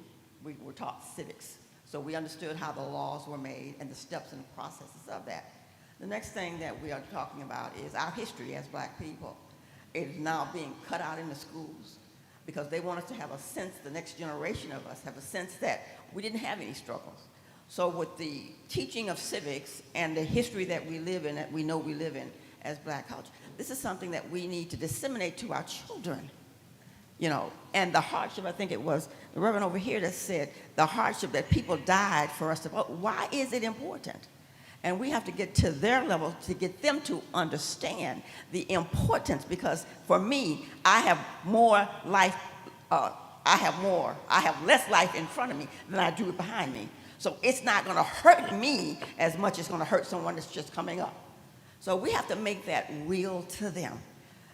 we were taught civics. So we understood how the laws were made and the steps and processes of that. The next thing that we are talking about is our history as black people. It is now being cut out in the schools because they want us to have a sense, the next generation of us have a sense that we didn't have any struggles. So with the teaching of civics and the history that we live in, that we know we live in as black culture, this is something that we need to disseminate to our children. And the hardship, I think it was the Reverend over here that said, the hardship that people died for us to vote. Why is it important? And we have to get to their level to get them to understand the importance, because for me, I have more life, I have less life in front of me than I do behind me. So it's not gonna hurt me as much as it's gonna hurt someone that's just coming up. So we have to make that real to them.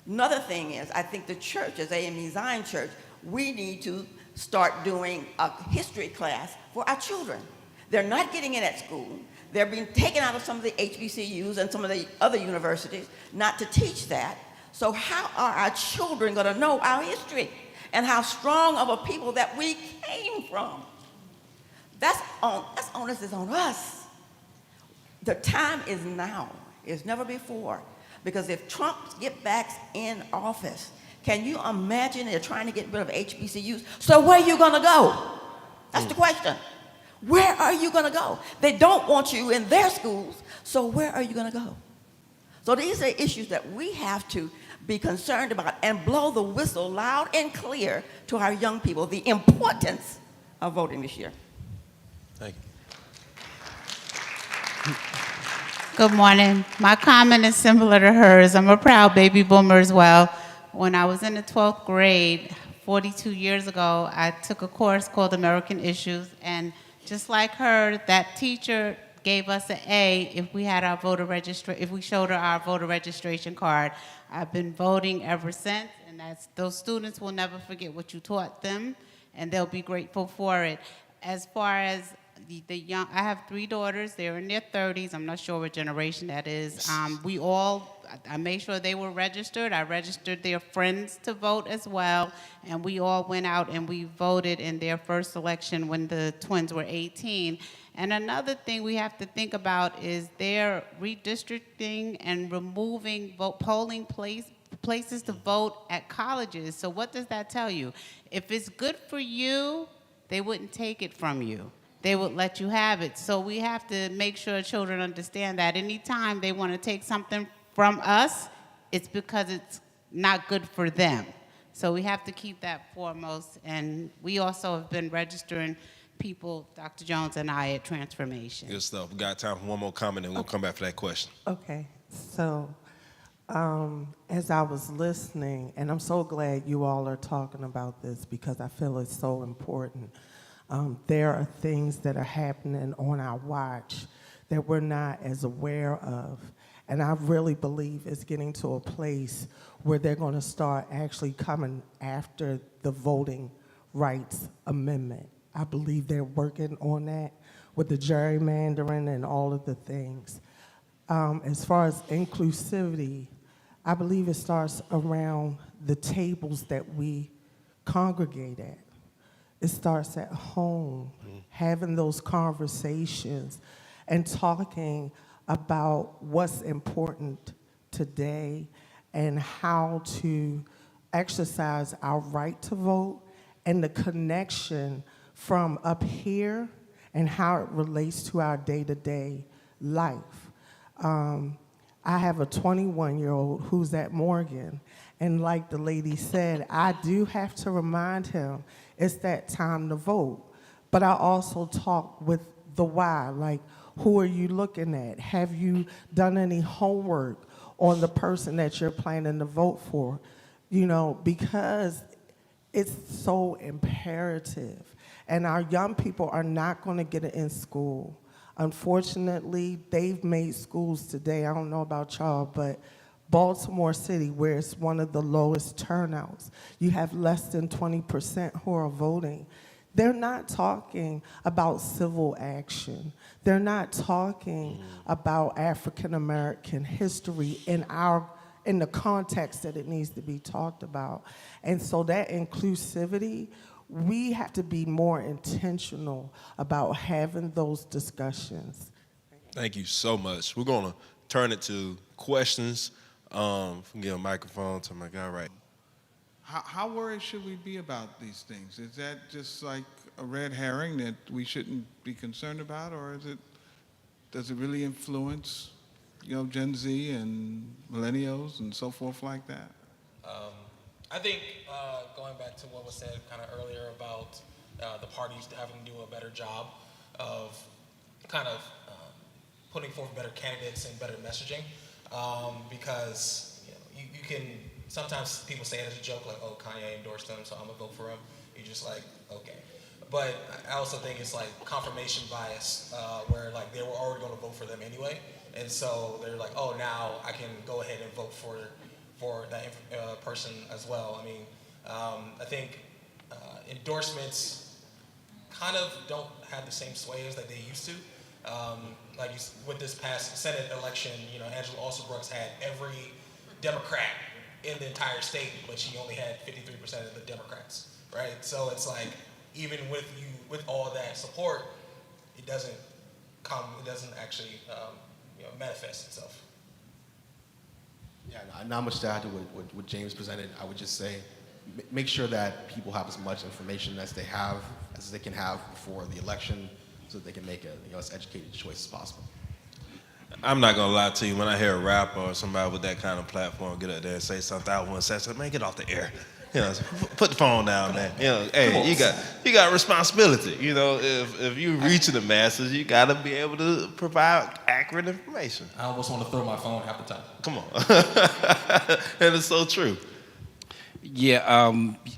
Another thing is, I think the church, as AME Zion Church, we need to start doing a history class for our children. They're not getting it at school. They're being taken out of some of the HBCUs and some of the other universities not to teach that. So how are our children going to know our history and how strong of a people that we came from? That's onus is on us. The time is now. It's never before. Because if Trump gets back in office, can you imagine they're trying to get rid of HBCUs? So where are you going to go? That's the question. Where are you going to go? They don't want you in their schools, so where are you going to go? So these are issues that we have to be concerned about and blow the whistle loud and clear to our young people, the importance of voting this year. Thank you. Good morning. My comment is similar to hers. I'm a proud baby boomer as well. When I was in the 12th grade, 42 years ago, I took a course called American Issues, and just like her, that teacher gave us an A if we had our if we showed her our voter registration card. I've been voting ever since, and those students will never forget what you taught them, and they'll be grateful for it. As far as the young, I have 3 daughters. They're in their 30s. I'm not sure what generation that is. I made sure they were registered. I registered their friends to vote as well, and we all went out and we voted in their first election when the twins were 18. And another thing we have to think about is their redistricting and removing polling places to vote at colleges. So what does that tell you? If it's good for you, they wouldn't take it from you. They would let you have it. So we have to make sure children understand that anytime they want to take something from us, it's because it's not good for them. So we have to keep that foremost. And we also have been registering people, Dr. Jones and I, at Transformation. Good stuff. We got time for one more comment, and we'll come back for that question. Okay. So as I was listening, and I'm so glad you all are talking about this because I feel it's so important. There are things that are happening on our watch that we're not as aware of. And I really believe it's getting to a place where they're going to start actually coming after the voting rights amendment. I believe they're working on that with the gerrymandering and all of the things. As far as inclusivity, I believe it starts around the tables that we congregate at. It starts at home, having those conversations and talking about what's important today and how to exercise our right to vote and the connection from up here and how it relates to our day-to-day life. I have a 21-year-old who's at Morgan, and like the lady said, I do have to remind him it's that time to vote. But I also talk with the why, like, who are you looking at? Have you done any homework on the person that you're planning to vote for? You know, because it's so imperative. And our young people are not going to get it in school. Unfortunately, they've made schools today, I don't know about y'all, but Baltimore City, where it's one of the lowest turnouts, you have less than 20% who are voting. They're not talking about civil action. They're not talking about African American history in the context that it needs to be talked about. And so that inclusivity, we have to be more intentional about having those discussions. Thank you so much. We're going to turn it to questions. Give a microphone to my guy right. How worried should we be about these things? Is that just like a red herring that we shouldn't be concerned about, or does it really influence, Gen Z and millennials and so forth like that? I think going back to what was said kind of earlier about the parties having to do a better job of kind of putting forth better candidates and better messaging, because you can. Sometimes people say it as a joke, like, oh, Kanye endorsed him, so I'm gonna vote for him. You're just like, okay. But I also think it's like confirmation bias, where like they were already gonna vote for them anyway. And so they're like, oh, now I can go ahead and vote for that person as well. I mean, I think endorsements kind of don't have the same sway as that they used to. With this past Senate election, Angela Alston-Brooks had every Democrat in the entire state, but she only had 53% of the Democrats, right? So it's like, even with all that support, it doesn't actually manifest itself. Yeah, not much to add to what James presented. I would just say, make sure that people have as much information as they can have before the election, so that they can make as educated choice as possible. I'm not gonna lie to you. When I hear a rapper or somebody with that kind of platform get up there and say something, I want to say, man, get off the air. Put the phone down, man. Hey, you got responsibility. If you reaching the masses, you got to be able to provide accurate information. I almost want to throw my phone half the time. Come on, and it's so true. Yeah,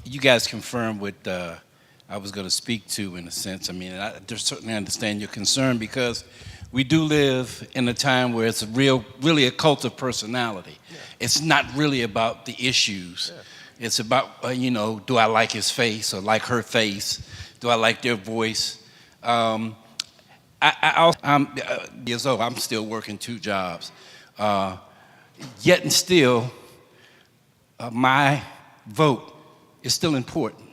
you guys confirmed what I was going to speak to in a sense. I mean, I certainly understand your concern, because we do live in a time where it's really a cult of personality. Yeah. It's not really about the issues. Yeah. It's about, do I like his face or like her face? Do I like their voice? I'm years old. I'm still working 2 jobs. Yet and still, my vote is still important.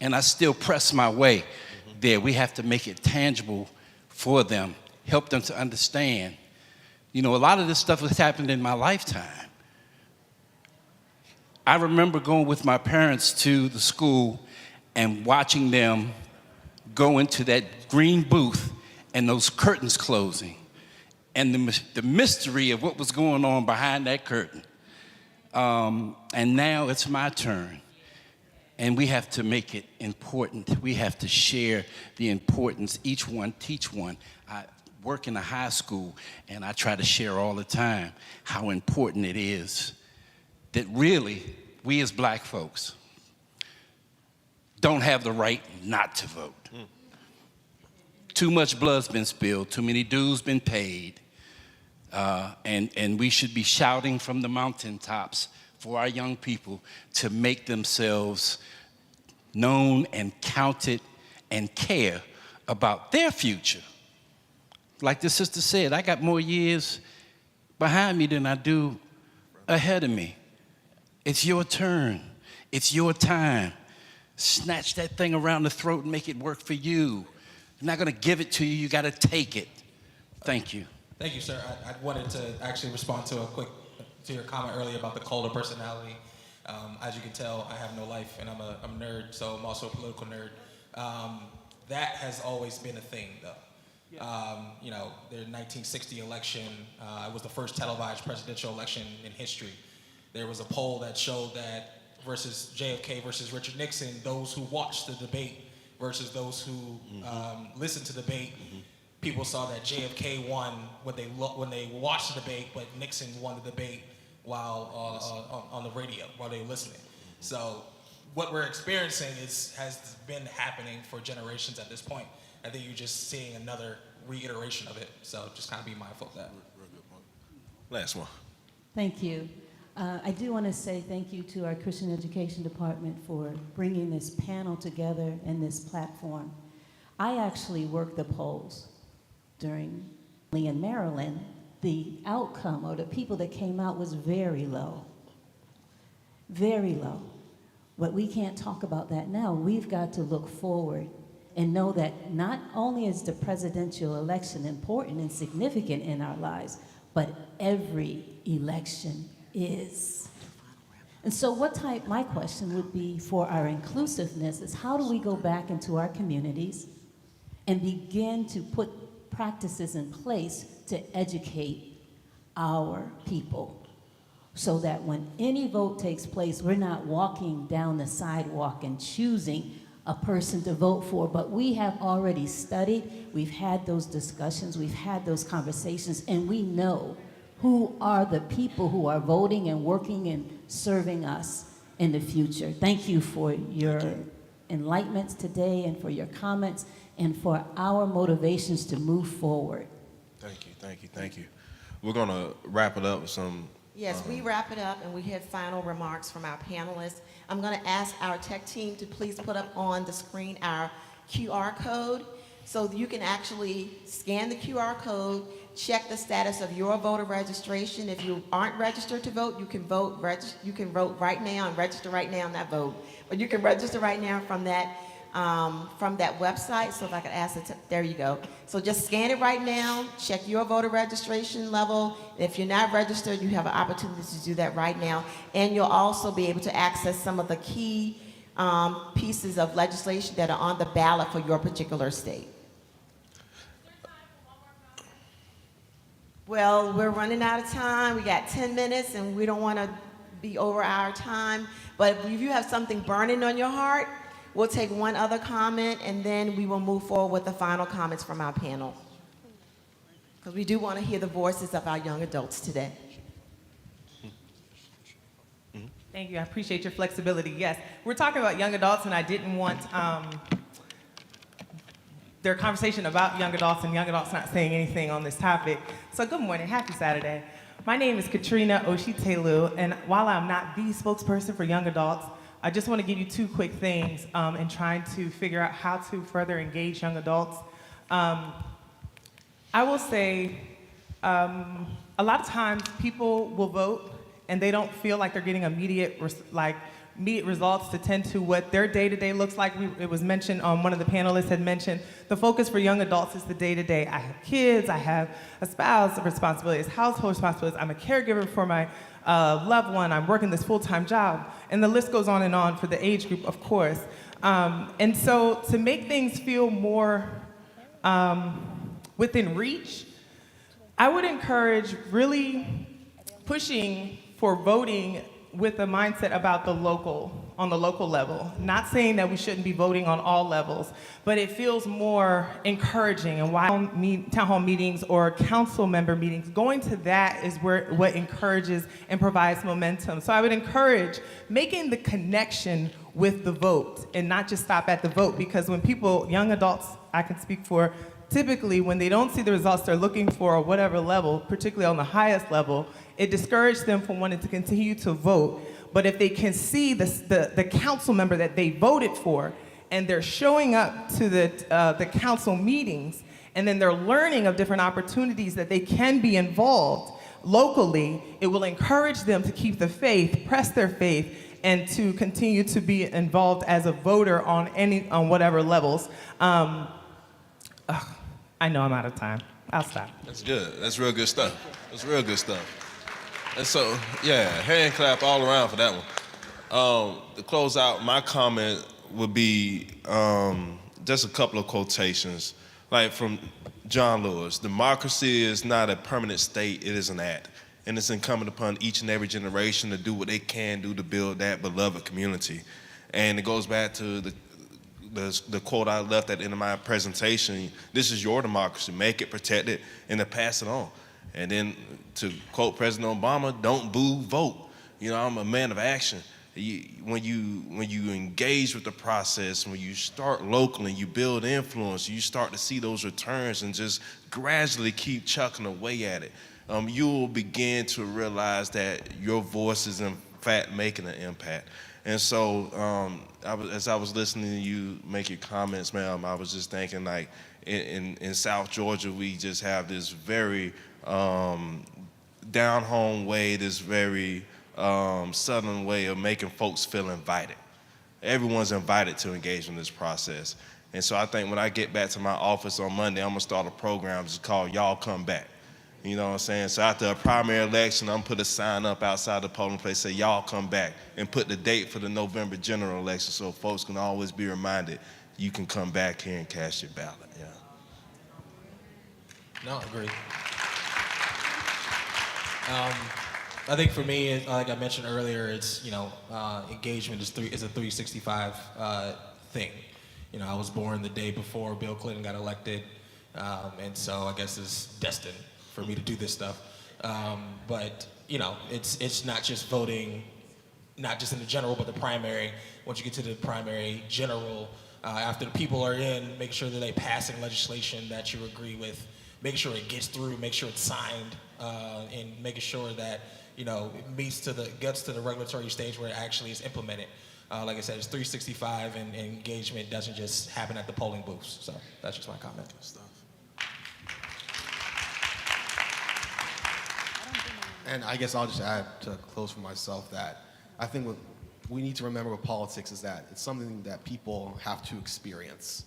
And I still press my way there. We have to make it tangible for them. Help them to understand. A lot of this stuff has happened in my lifetime. I remember going with my parents to the school and watching them go into that green booth and those curtains closing, and the mystery of what was going on behind that curtain. And now it's my turn. And we have to make it important. We have to share the importance. Each one teach one. I work in a high school, and I try to share all the time how important it is that really we as black folks don't have the right not to vote. Too much blood's been spilled, too many dues been paid, and we should be shouting from the mountaintops for our young people to make themselves known and counted and care about their future. Like the sister said, I got more years behind me than I do ahead of me. It's your turn. It's your time. Snatch that thing around the throat and make it work for you. I'm not going to give it to you. You got to take it. Thank you. Thank you, sir. I wanted to actually respond to your comment earlier about the cult of personality. As you can tell, I have no life, and I'm a nerd, so I'm also a political nerd. That has always been a thing, though. You know, the 1960 election, it was the first televised presidential election in history. There was a poll that showed that versus JFK versus Richard Nixon, those who watched the debate versus those who listened to the debate, people saw that JFK won when they watched the debate, but Nixon won the debate while on the radio, while they were listening. So what we're experiencing has been happening for generations at this point. I think you're just seeing another reiteration of it. So just kind of be mindful of that. Last one. Thank you. I do want to say thank you to our Christian Education Department for bringing this panel together and this platform. I actually worked the polls during in Maryland. The outcome, or the people that came out, was very low. Very low. But we can't talk about that now. We've got to look forward and know that not only is the presidential election important and significant in our lives, but every election is. And so my question would be for our inclusiveness is how do we go back into our communities and begin to put practices in place to educate our people so that when any vote takes place, we're not walking down the sidewalk and choosing a person to vote for, but we have already studied, we've had those discussions, we've had those conversations, and we know who are the people who are voting and working and serving us in the future. Thank you for your enlightenments today and for your comments and for our motivations to move forward. Thank you, thank you, thank you. We're gonna wrap it up with some. Yes, we wrap it up and we have final remarks from our panelists. I'm going to ask our tech team to please put up on the screen our QR code so you can actually scan the QR code, check the status of your voter registration. If you aren't registered to vote, you can vote right now and register right now on that vote. But you can register right now from that website. So if I could ask there you go. So just scan it right now, check your voter registration level. If you're not registered, you have an opportunity to do that right now. And you'll also be able to access some of the key pieces of legislation that are on the ballot for your particular state. Well, we're running out of time. We got 10 minutes and we don't want to be over our time. But if you have something burning on your heart, we'll take one other comment and then we will move forward with the final comments from our panel. Because we do want to hear the voices of our young adults today. Thank you, I appreciate your flexibility. Yes, we're talking about young adults and I didn't want their conversation about young adults and young adults not saying anything on this topic. So good morning, happy Saturday. My name is Katrina Oshitelu, and while I'm not the spokesperson for young adults, I just want to give you two quick things in trying to figure out how to further engage young adults. I will say a lot of times people will vote and they don't feel like they're getting immediate results to tend to what their day-to-day looks like. It was mentioned, one of the panelists had mentioned, the focus for young adults is the day-to-day. I have kids, I have a spouse, responsibilities, household responsibilities, I'm a caregiver for my loved one, I'm working this full-time job, and the list goes on and on for the age group, of course. And so to make things feel more within reach, I would encourage really pushing for voting with a mindset about on the local level. Not saying that we shouldn't be voting on all levels, but it feels more encouraging. And why town hall meetings or council member meetings, going to that is what encourages and provides momentum. So I would encourage making the connection with the vote and not just stop at the vote, because when people, young adults, I can speak for, typically when they don't see the results they're looking for at whatever level, particularly on the highest level, it discourages them from wanting to continue to vote. But if they can see the council member that they voted for and they're showing up to the council meetings and then they're learning of different opportunities that they can be involved locally, it will encourage them to keep the faith, press their faith, and to continue to be involved as a voter on whatever levels. I know I'm out of time. I'll stop. That's good. That's real good stuff. That's real good stuff. And so, yeah, hand clap all around for that one. To close out, my comment would be just a couple of quotations. like from John Lewis, democracy is not a permanent state, it is an act. And it's incumbent upon each and every generation to do what they can do to build that beloved community. And it goes back to the quote I left at the end of my presentation: this is your democracy, make it, protect it, and then pass it on. And then to quote President Obama, don't boo, vote. You know, I'm a man of action. When you engage with the process, when you start locally, you build influence, you start to see those returns and just gradually keep chucking away at it. You will begin to realize that your voice is in fact making an impact. And so as I was listening to you make your comments, ma'am, I was just thinking, like, in South Georgia, we just have this very down-home way, this very southern way of making folks feel invited. Everyone's invited to engage in this process. And so I think when I get back to my office on Monday, I'm gonna start a program just called Y'all Come Back. You know what I'm saying? So after a primary election, I'm gonna put a sign up outside the polling place, say, y'all come back, and put the date for the November general election so folks can always be reminded you can come back here and cast your ballot. Yeah. No, I agree. I think for me, like I mentioned earlier, it's, engagement is a 365 thing. I was born the day before Bill Clinton got elected, and so I guess it's destined for me to do this stuff. But it's not just voting, not just in the general, but the primary. Once you get to the primary general, after the people are in, make sure that they passing legislation that you agree with, make sure it gets through, make sure it's signed, and making sure that it gets to the regulatory stage where it actually is implemented. Like I said, it's 365, and engagement doesn't just happen at the polling booths. So that's just my comment. And I guess I'll just add to close for myself that I think what we need to remember with politics is that it's something that people have to experience.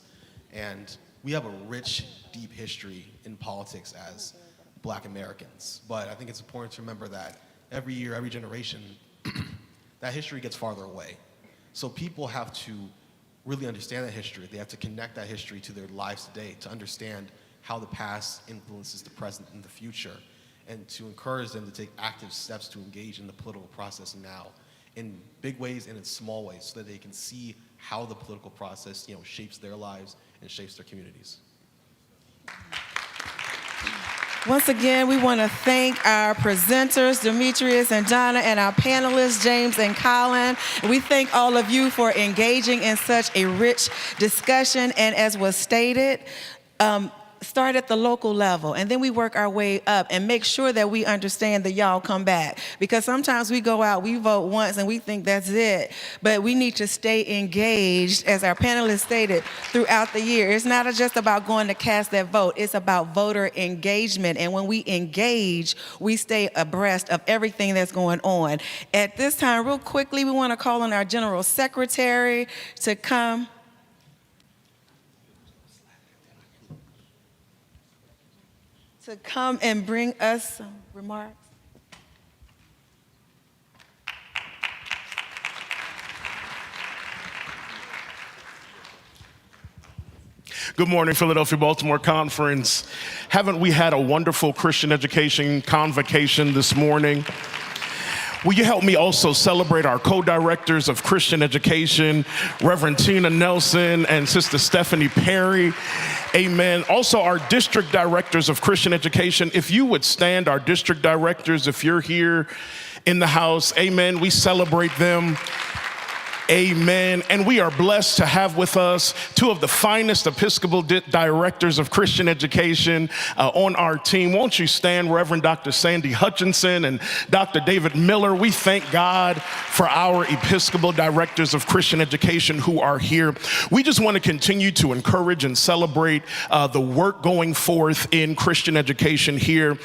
And we have a rich, deep history in politics as Black Americans. But I think it's important to remember that every year, every generation, that history gets farther away. So people have to really understand that history. They have to connect that history to their lives today to understand how the past influences the present and the future, and to encourage them to take active steps to engage in the political process now in big ways and in small ways so that they can see how the political process shapes their lives and shapes their communities. Once again, we want to thank our presenters, Demetrius and Donna, and our panelists, James and Colin. We thank all of you for engaging in such a rich discussion. And as was stated, start at the local level, and then we work our way up and make sure that we understand that y'all come back. Because sometimes we go out, we vote once, and we think that's it. But we need to stay engaged, as our panelists stated, throughout the year. It's not just about going to cast that vote. It's about voter engagement. And when we engage, we stay abreast of everything that's going on. At this time, real quickly, we want to call on our General Secretary to come. To come and bring us some remarks. Good morning, Philadelphia-Baltimore Conference. Haven't we had a wonderful Christian education convocation this morning? Will you help me also celebrate our co-directors of Christian education, Reverend Tina Nelson and Sister Stephanie Perry. Amen. Also, our district directors of Christian education. If you would stand, our district directors, if you're here in the house, amen. We celebrate them. Amen. And we are blessed to have with us two of the finest Episcopal directors of Christian education on our team. Won't you stand, Reverend Dr. Sandy Hutchinson and Dr. David Miller. We thank God for our Episcopal directors of Christian education who are here. We just want to continue to encourage and celebrate the work going forth in Christian education here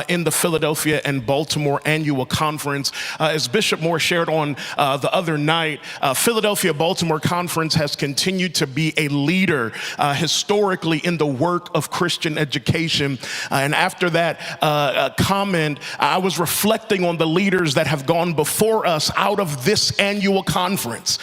in the Philadelphia and Baltimore Annual Conference. As Bishop Moore shared on the other night, Philadelphia-Baltimore Conference has continued to be a leader historically in the work of Christian education. And after that comment, I was reflecting on the leaders that have gone before us out of this annual conference,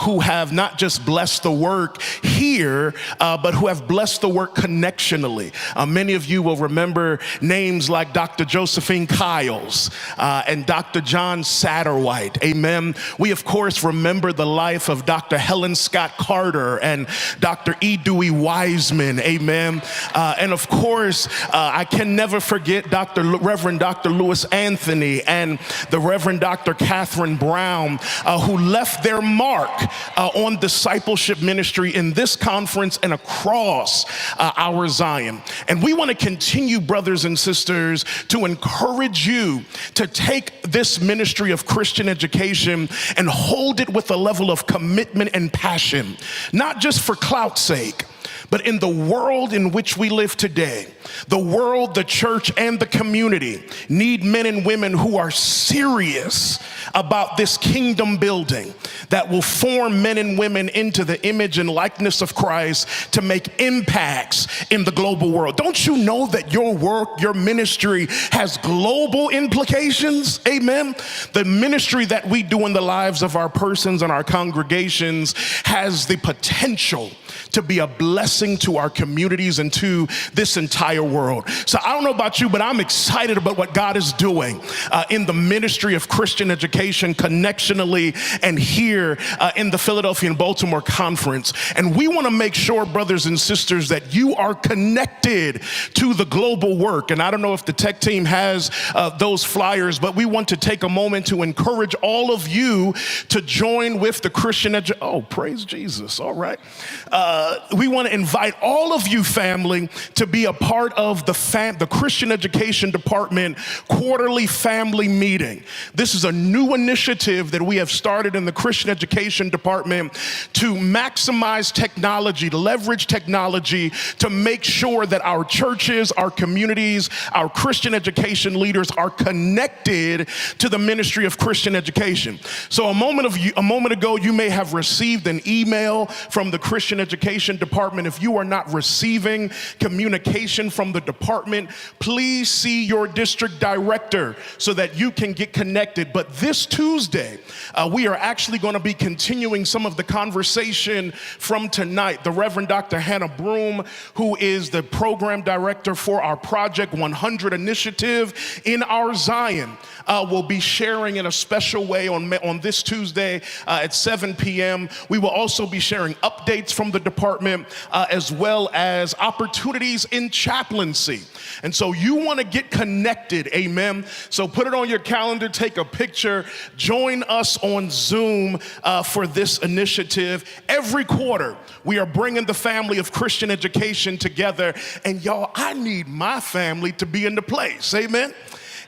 who have not just blessed the work here, but who have blessed the work connectionally. Many of you will remember names like Dr. Josephine Kiles and Dr. John Satterwhite. Amen. We, of course, remember the life of Dr. Helen Scott Carter and Dr. E. Dewey Wiseman. Amen. And of course, I can never forget Reverend Dr. Lewis Anthony and the Reverend Dr. Catherine Brown, who left their mark on discipleship ministry in this conference and across our Zion. And we want to continue, brothers and sisters, to encourage you to take this ministry of Christian education and hold it with a level of commitment and passion, not just for clout's sake, but in the world in which we live today. The world, the church, and the community need men and women who are serious about this kingdom building that will form men and women into the image and likeness of Christ to make impacts in the global world. Don't you know that your work, your ministry has global implications? Amen. The ministry that we do in the lives of our persons and our congregations has the potential to be a blessing to our communities and to this entire world. So I don't know about you, but I'm excited about what God is doing in the ministry of Christian education connectionally and here in the Philadelphia and Baltimore Conference. And we want to make sure, brothers and sisters, that you are connected to the global work. And I don't know if the tech team has those flyers, but we want to take a moment to encourage all of you to join with the Christian oh, praise Jesus. All right. We want to invite all of you, family, to be a part of the Christian Education Department quarterly family meeting. This is a new initiative that we have started in the Christian Education Department to maximize technology, to leverage technology to make sure that our churches, our communities, our Christian education leaders are connected to the ministry of Christian education. So a moment ago, you may have received an email from the Christian Education Department. If you are not receiving communication from the department, please see your district director so that you can get connected. But this Tuesday, we are actually going to be continuing some of the conversation from tonight. The Reverend Dr. Hannah Broom, who is the program director for our Project 100 initiative in our Zion, will be sharing in a special way on this Tuesday at 7 p.m. We will also be sharing updates from the department as well as opportunities in chaplaincy. And so you want to get connected, amen? So put it on your calendar, take a picture, join us on Zoom for this initiative. Every quarter, we are bringing the family of Christian education together. And y'all, I need my family to be in the place, amen?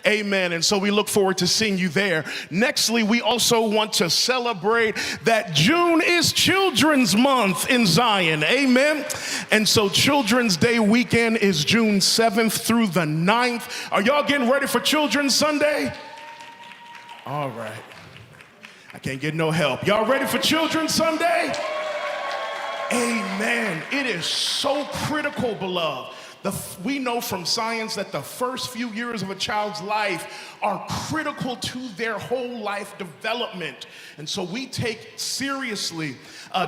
Amen. And so we look forward to seeing you there. Nextly, we also want to celebrate that June is Children's Month in Zion. Amen. And so Children's Day weekend is June 7th through the 9th. Are y'all getting ready for Children's Sunday? All right. I can't get no help. Y'all ready for Children's Sunday? Amen. It is so critical, beloved. We know from science that the first few years of a child's life are critical to their whole life development. And so we take seriously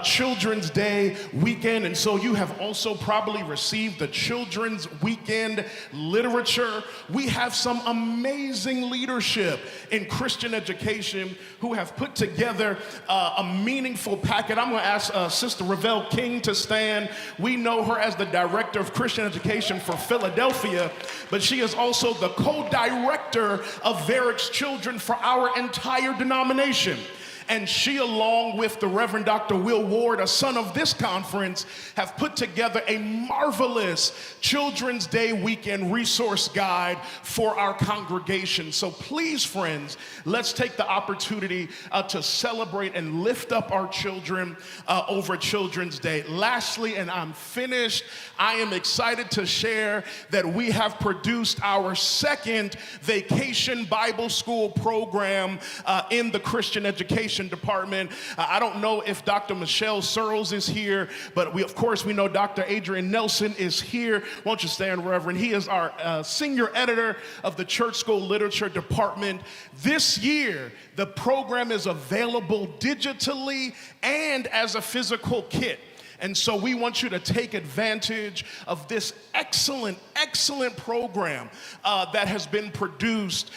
Children's Day weekend. And so you have also probably received the Children's Weekend literature. We have some amazing leadership in Christian education who have put together a meaningful packet. I'm going to ask Sister Ravel King to stand. We know her as the Director of Christian Education for Philadelphia, but she is also the co-director of Varick's Children for our entire denomination. And she, along with the Reverend Dr. Will Ward, a son of this conference, have put together a marvelous Children's Day weekend resource guide for our congregation. So please, friends, let's take the opportunity to celebrate and lift up our children over Children's Day. Lastly, and I'm finished, I am excited to share that we have produced our second Vacation Bible School program in the Christian Education Education Department. I don't know if Dr. Michelle Searles is here, but of course we know Dr. Adrian Nelson is here. Won't you stand, Reverend? He is our senior editor of the Church School Literature Department. This year, the program is available digitally and as a physical kit. And so we want you to take advantage of this excellent, excellent program that has been produced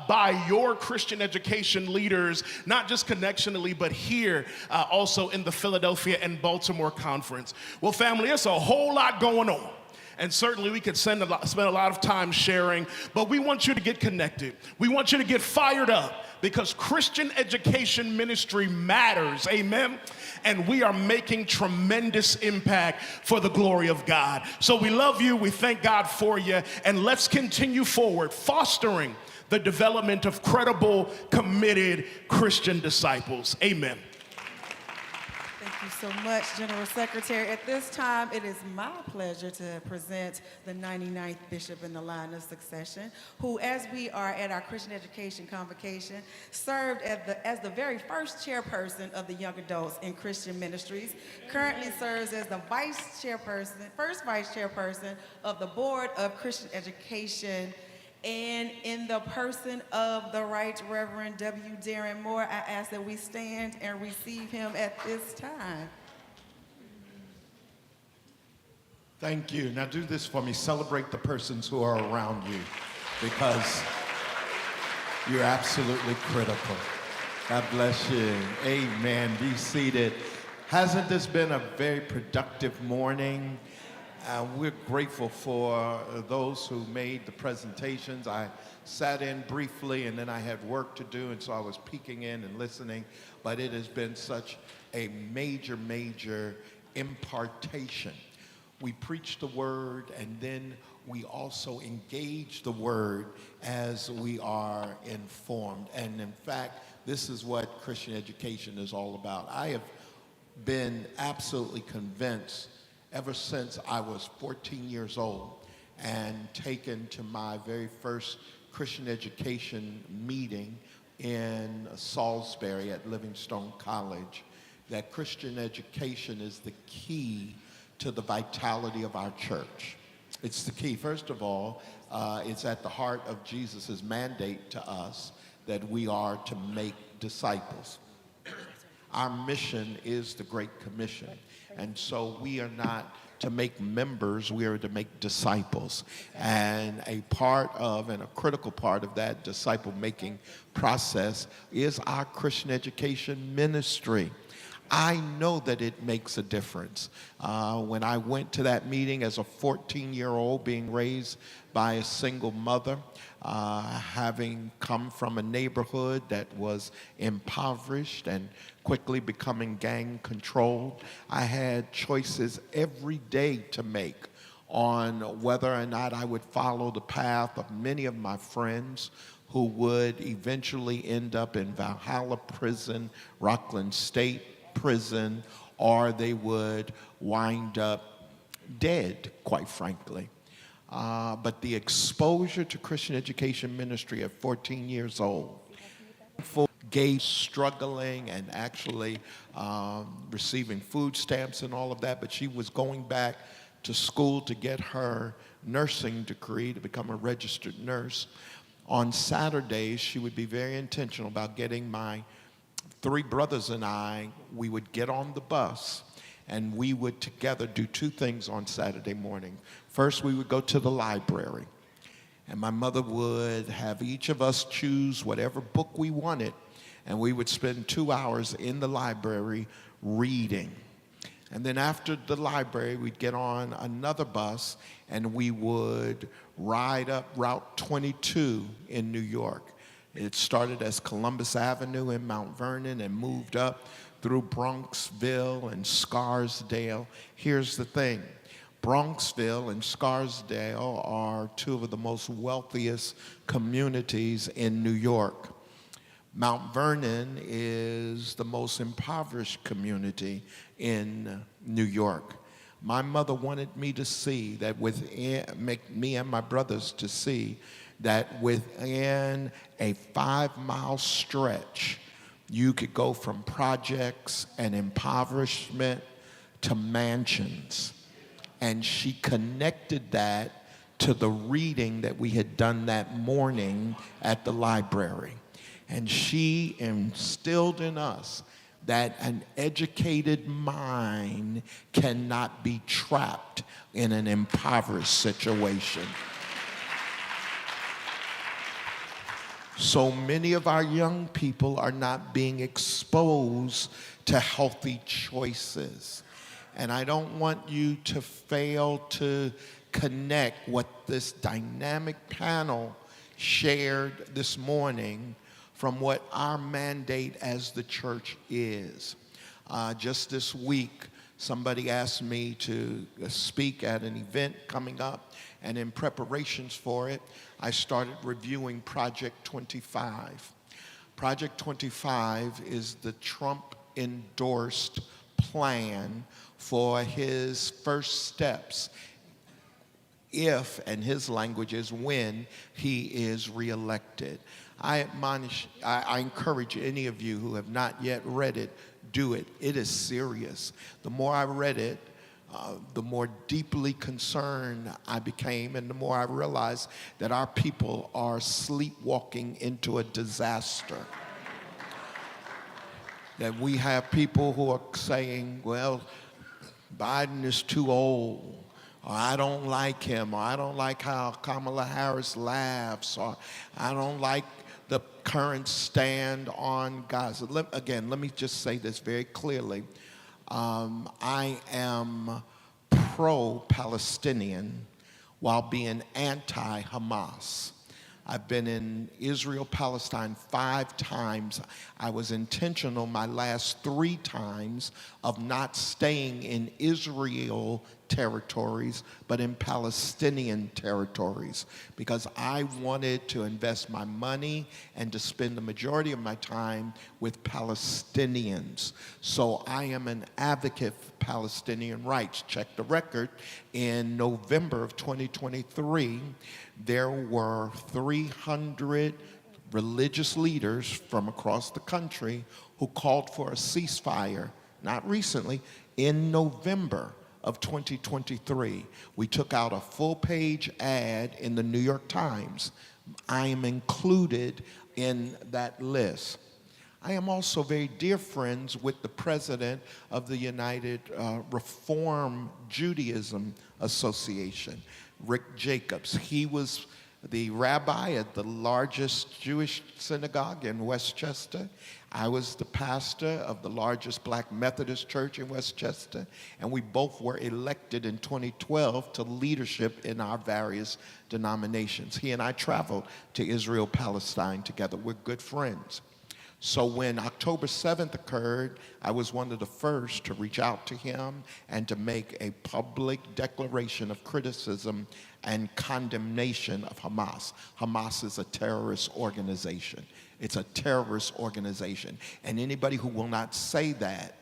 by your Christian education leaders, not just connectionally, but here also in the Philadelphia and Baltimore Conference. Well, family, it's a whole lot going on. And certainly we could spend a lot of time sharing, but we want you to get connected. We want you to get fired up because Christian education ministry matters, amen? And we are making tremendous impact for the glory of God. So we love you, we thank God for you, and let's continue forward, fostering the development of credible, committed Christian disciples. Amen. Thank you so much, General Secretary. At this time, it is my pleasure to present the 99th Bishop in the line of succession, who, as we are at our Christian Education Convocation, served as the very first chairperson of the Young Adults in Christian Ministries, currently serves as the first vice chairperson of the Board of Christian Education, and in the person of the Right Reverend W. Darren Moore, I ask that we stand and receive him at this time. Thank you. Now do this for me. Celebrate the persons who are around you because you're absolutely critical. God bless you. Amen. Be seated. Hasn't this been a very productive morning? We're grateful for those who made the presentations. I sat in briefly and then I had work to do, and so I was peeking in and listening. But it has been such a major, major impartation. We preach the word and then we also engage the word as we are informed. And in fact, this is what Christian education is all about. I have been absolutely convinced ever since I was 14 years old and taken to my very first Christian education meeting in Salisbury at Livingstone College, that Christian education is the key to the vitality of our church. It's the key. First of all, it's at the heart of Jesus' mandate to us that we are to make disciples. Our mission is the Great Commission. And so we are not to make members, we are to make disciples. And a part of, and a critical part of that disciple-making process is our Christian education ministry. I know that it makes a difference. When I went to that meeting as a 14-year-old being raised by a single mother, having come from a neighborhood that was impoverished and quickly becoming gang controlled, I had choices every day to make on whether or not I would follow the path of many of my friends who would eventually end up in Valhalla Prison, Rockland State Prison, or they would wind up dead, quite frankly. But the exposure to Christian education ministry at 14 years old, gay, struggling and actually receiving food stamps and all of that, but she was going back to school to get her nursing degree to become a registered nurse. On Saturdays, she would be very intentional about getting my 3 brothers and I, we would get on the bus and we would together do 2 things on Saturday morning. First, we would go to the library, and my mother would have each of us choose whatever book we wanted, and we would spend 2 hours in the library reading. And then after the library, we'd get on another bus and we would ride up Route 22 in New York. It started as Columbus Avenue in Mount Vernon and moved up through Bronxville and Scarsdale. Here's the thing. Bronxville and Scarsdale are 2 of the most wealthiest communities in New York. Mount Vernon is the most impoverished community in New York. My mother wanted me to see that me and my brothers to see that within a 5-mile stretch, You could go from projects and impoverishment to mansions. And she connected that to the reading that we had done that morning at the library. And she instilled in us that an educated mind cannot be trapped in an impoverished situation. So many of our young people are not being exposed to healthy choices. And I don't want you to fail to connect what this dynamic panel shared this morning from what our mandate as the church is. Just this week, somebody asked me to speak at an event coming up, and in preparations for it, I started reviewing Project 25. Project 25 is the Trump-endorsed plan for his first steps if, and his language is when, he is reelected. I encourage any of you who have not yet read it, do it. It is serious. The more I read it, the more deeply concerned I became, and the more I realized that our people are sleepwalking into a disaster. That we have people who are saying, well, Biden is too old, or I don't like him, or I don't like how Kamala Harris laughs, or I don't like the current stand on Gaza. Let me just say this very clearly. I am pro-Palestinian while being anti-Hamas. I've been in Israel, Palestine 5 times. I was intentional my last 3 times of not staying in Israel territories, but in Palestinian territories, because I wanted to invest my money and to spend the majority of my time with Palestinians. So I am an advocate for Palestinian rights. Check the record. In November of 2023, there were 300 religious leaders from across the country who called for a ceasefire, not recently, in November of 2023. We took out a full-page ad in the New York Times. I am included in that list. I am also very dear friends with the president of the United Reform Judaism Association, Rick Jacobs. He was the rabbi at the largest Jewish synagogue in Westchester. I was the pastor of the largest Black Methodist church in Westchester, and we both were elected in 2012 to leadership in our various denominations. He and I traveled to Israel, Palestine together. We're good friends. So when October 7th occurred, I was one of the first to reach out to him and to make a public declaration of criticism and condemnation of Hamas. Hamas is a terrorist organization. It's a terrorist organization. And anybody who will not say that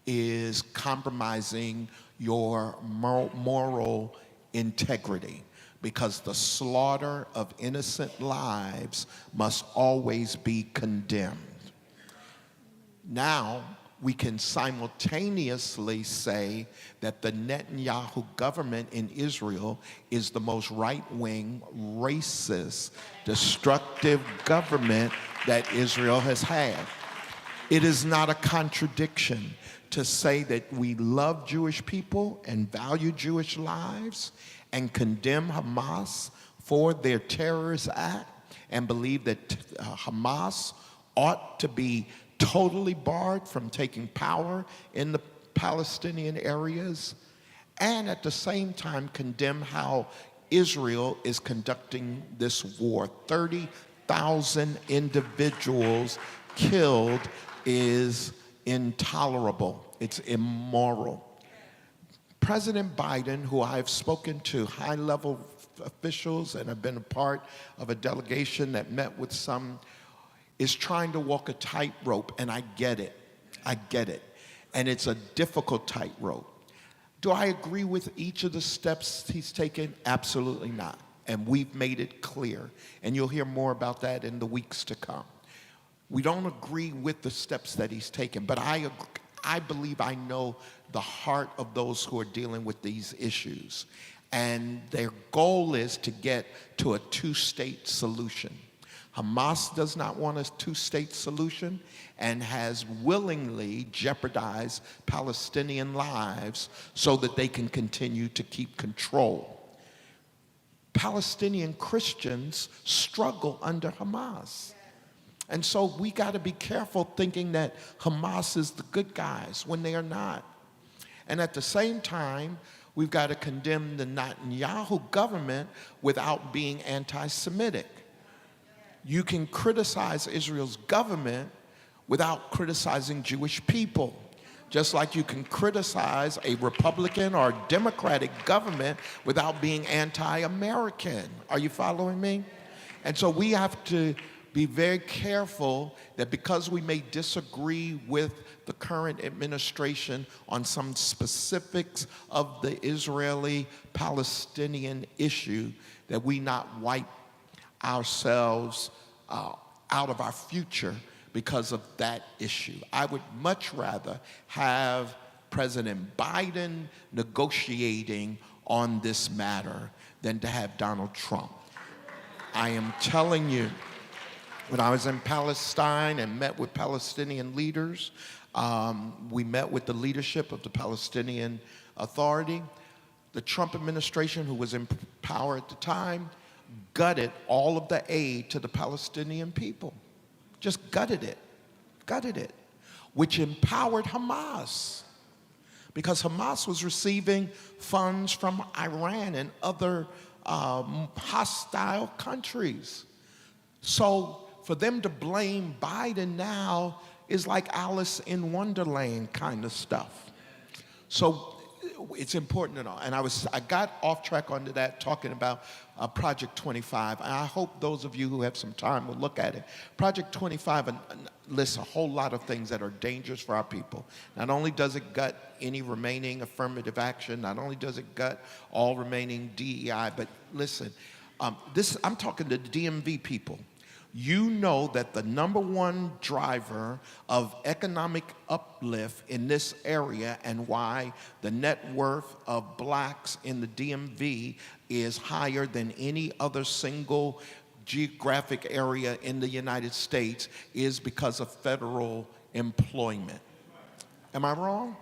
is compromising your moral integrity, because the slaughter of innocent lives must always be condemned. Now, we can simultaneously say that the Netanyahu government in Israel is the most right-wing, racist, destructive government that Israel has had. It is not a contradiction to say that we love Jewish people and value Jewish lives and condemn Hamas for their terrorist act and believe that Hamas ought to be totally barred from taking power in the Palestinian areas, and at the same time condemn how Israel is conducting this war. 30,000 individuals killed is intolerable. It's immoral. President Biden, who I've spoken to high-level officials and have been a part of a delegation that met with some, is trying to walk a tightrope, and I get it. I get it. And it's a difficult tightrope. Do I agree with each of the steps he's taken? Absolutely not. And we've made it clear. And you'll hear more about that in the weeks to come. We don't agree with the steps that he's taken, but I believe I know the heart of those who are dealing with these issues. And their goal is to get to a two-state solution. Hamas does not want a two-state solution and has willingly jeopardized Palestinian lives so that they can continue to keep control. Palestinian Christians struggle under Hamas. And so we got to be careful thinking that Hamas is the good guys when they are not. And at the same time, we've got to condemn the Netanyahu government without being anti-Semitic. You can criticize Israel's government without criticizing Jewish people. Just like you can criticize a Republican or Democratic government without being anti-American. Are you following me? And so we have to be very careful that because we may disagree with the current administration on some specifics of the Israeli-Palestinian issue, that we not wipe ourselves out of our future because of that issue. I would much rather have President Biden negotiating on this matter than to have Donald Trump. I am telling you, when I was in Palestine and met with Palestinian leaders, we met with the leadership of the Palestinian Authority. The Trump administration, who was in power at the time, gutted all of the aid to the Palestinian people. Just gutted it, which empowered Hamas. Because Hamas was receiving funds from Iran and other hostile countries. So for them to blame Biden now is like Alice in Wonderland kind of stuff. So it's important to know. And I got off track onto that talking about Project 25. And I hope those of you who have some time will look at it. Project 25 lists a whole lot of things that are dangerous for our people. Not only does it gut any remaining affirmative action, not only does it gut all remaining DEI, but listen, I'm talking to the DMV people. You know that the #1 driver of economic uplift in this area and why the net worth of blacks in the DMV is higher than any other single geographic area in the United States is because of federal employment. Am I wrong?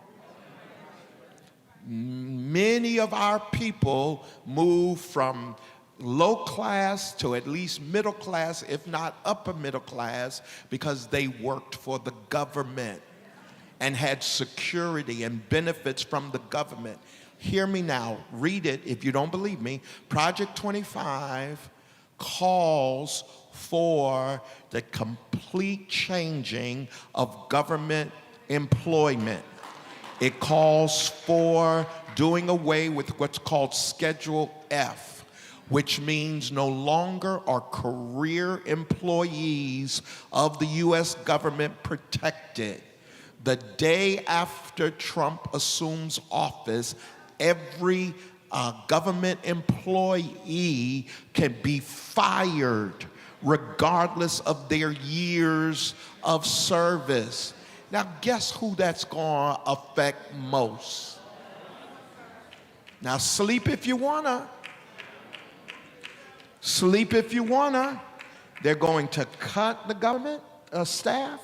Many of our people move from low class to at least middle class, if not upper middle class, because they worked for the government and had security and benefits from the government. Hear me now, read it if you don't believe me. Project 25 calls for the complete changing of government employment. It calls for doing away with what's called Schedule F, which means no longer are career employees of the U.S. government protected. The day after Trump assumes office, every government employee can be fired regardless of their years of service. Now, guess who that's going to affect most? Now, sleep if you wanna. Sleep if you wanna. They're going to cut the government staff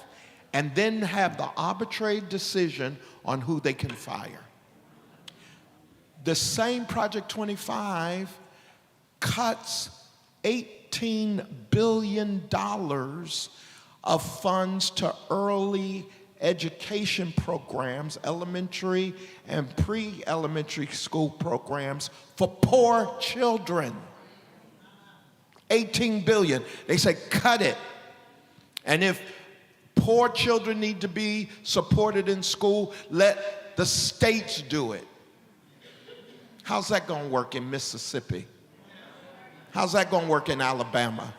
and then have the arbitrary decision on who they can fire. The same Project 25 cuts $18 billion of funds to early education programs, elementary and pre-elementary school programs for poor children. 18 billion. They say cut it. And if poor children need to be supported in school, let the states do it. How's that going to work in Mississippi? How's that going to work in Alabama?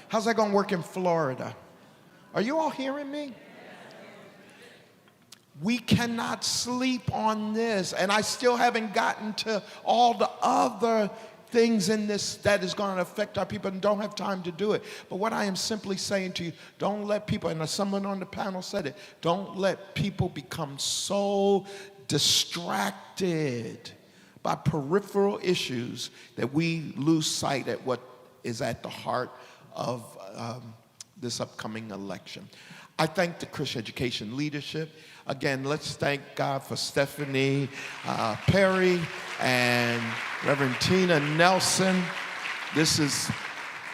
How's that going to work in Florida? Are you all hearing me? We cannot sleep on this. And I still haven't gotten to all the other things in this that is going to affect our people and don't have time to do it. But what I am simply saying to you, don't let people, and someone on the panel said it, don't let people become so distracted by peripheral issues that we lose sight at what is at the heart of this upcoming election. I thank the Christian education leadership. Again, let's thank God for Stephanie Perry and Reverend Tina Nelson. This is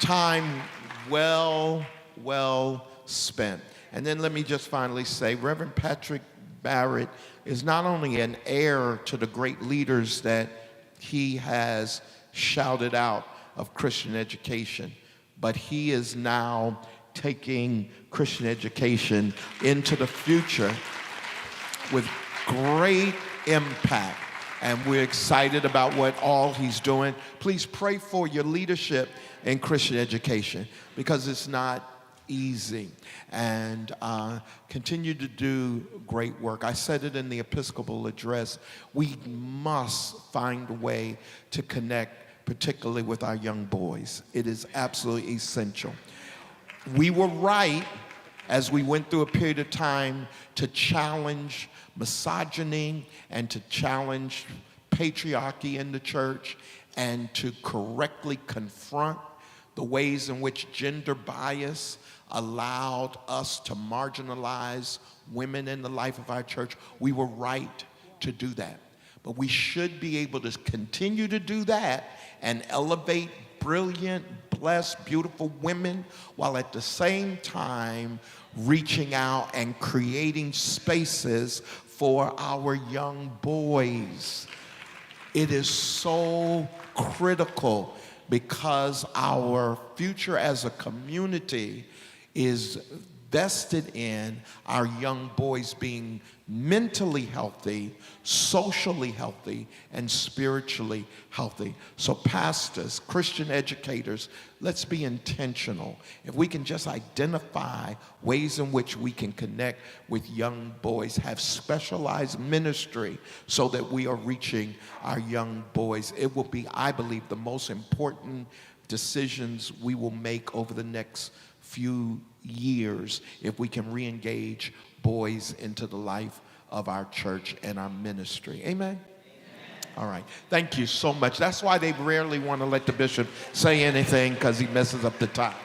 time well spent. And then let me just finally say, Reverend Patrick Barrett is not only an heir to the great leaders that he has shouted out of Christian education, but he is now taking Christian education into the future with great impact. And we're excited about what all he's doing. Please pray for your leadership in Christian education, because it's not easy, and continue to do great work. I said it in the Episcopal address. We must find a way to connect, particularly with our young boys. It is absolutely essential. We were right as we went through a period of time to challenge misogyny and to challenge patriarchy in the church and to correctly confront the ways in which gender bias allowed us to marginalize women in the life of our church. We were right to do that. But we should be able to continue to do that and elevate brilliant, blessed, beautiful women, while at the same time reaching out and creating spaces for our young boys. It is so critical, because our future as a community is vested in our young boys being mentally healthy, socially healthy, and spiritually healthy. So pastors, Christian educators, let's be intentional. If we can just identify ways in which we can connect with young boys, have specialized ministry so that we are reaching our young boys, it will be, I believe, the most important decisions we will make over the next few years if we can re-engage boys into the life of our church and our ministry. Amen? All right. Thank you so much. That's why they rarely want to let the bishop say anything, because he messes up the time.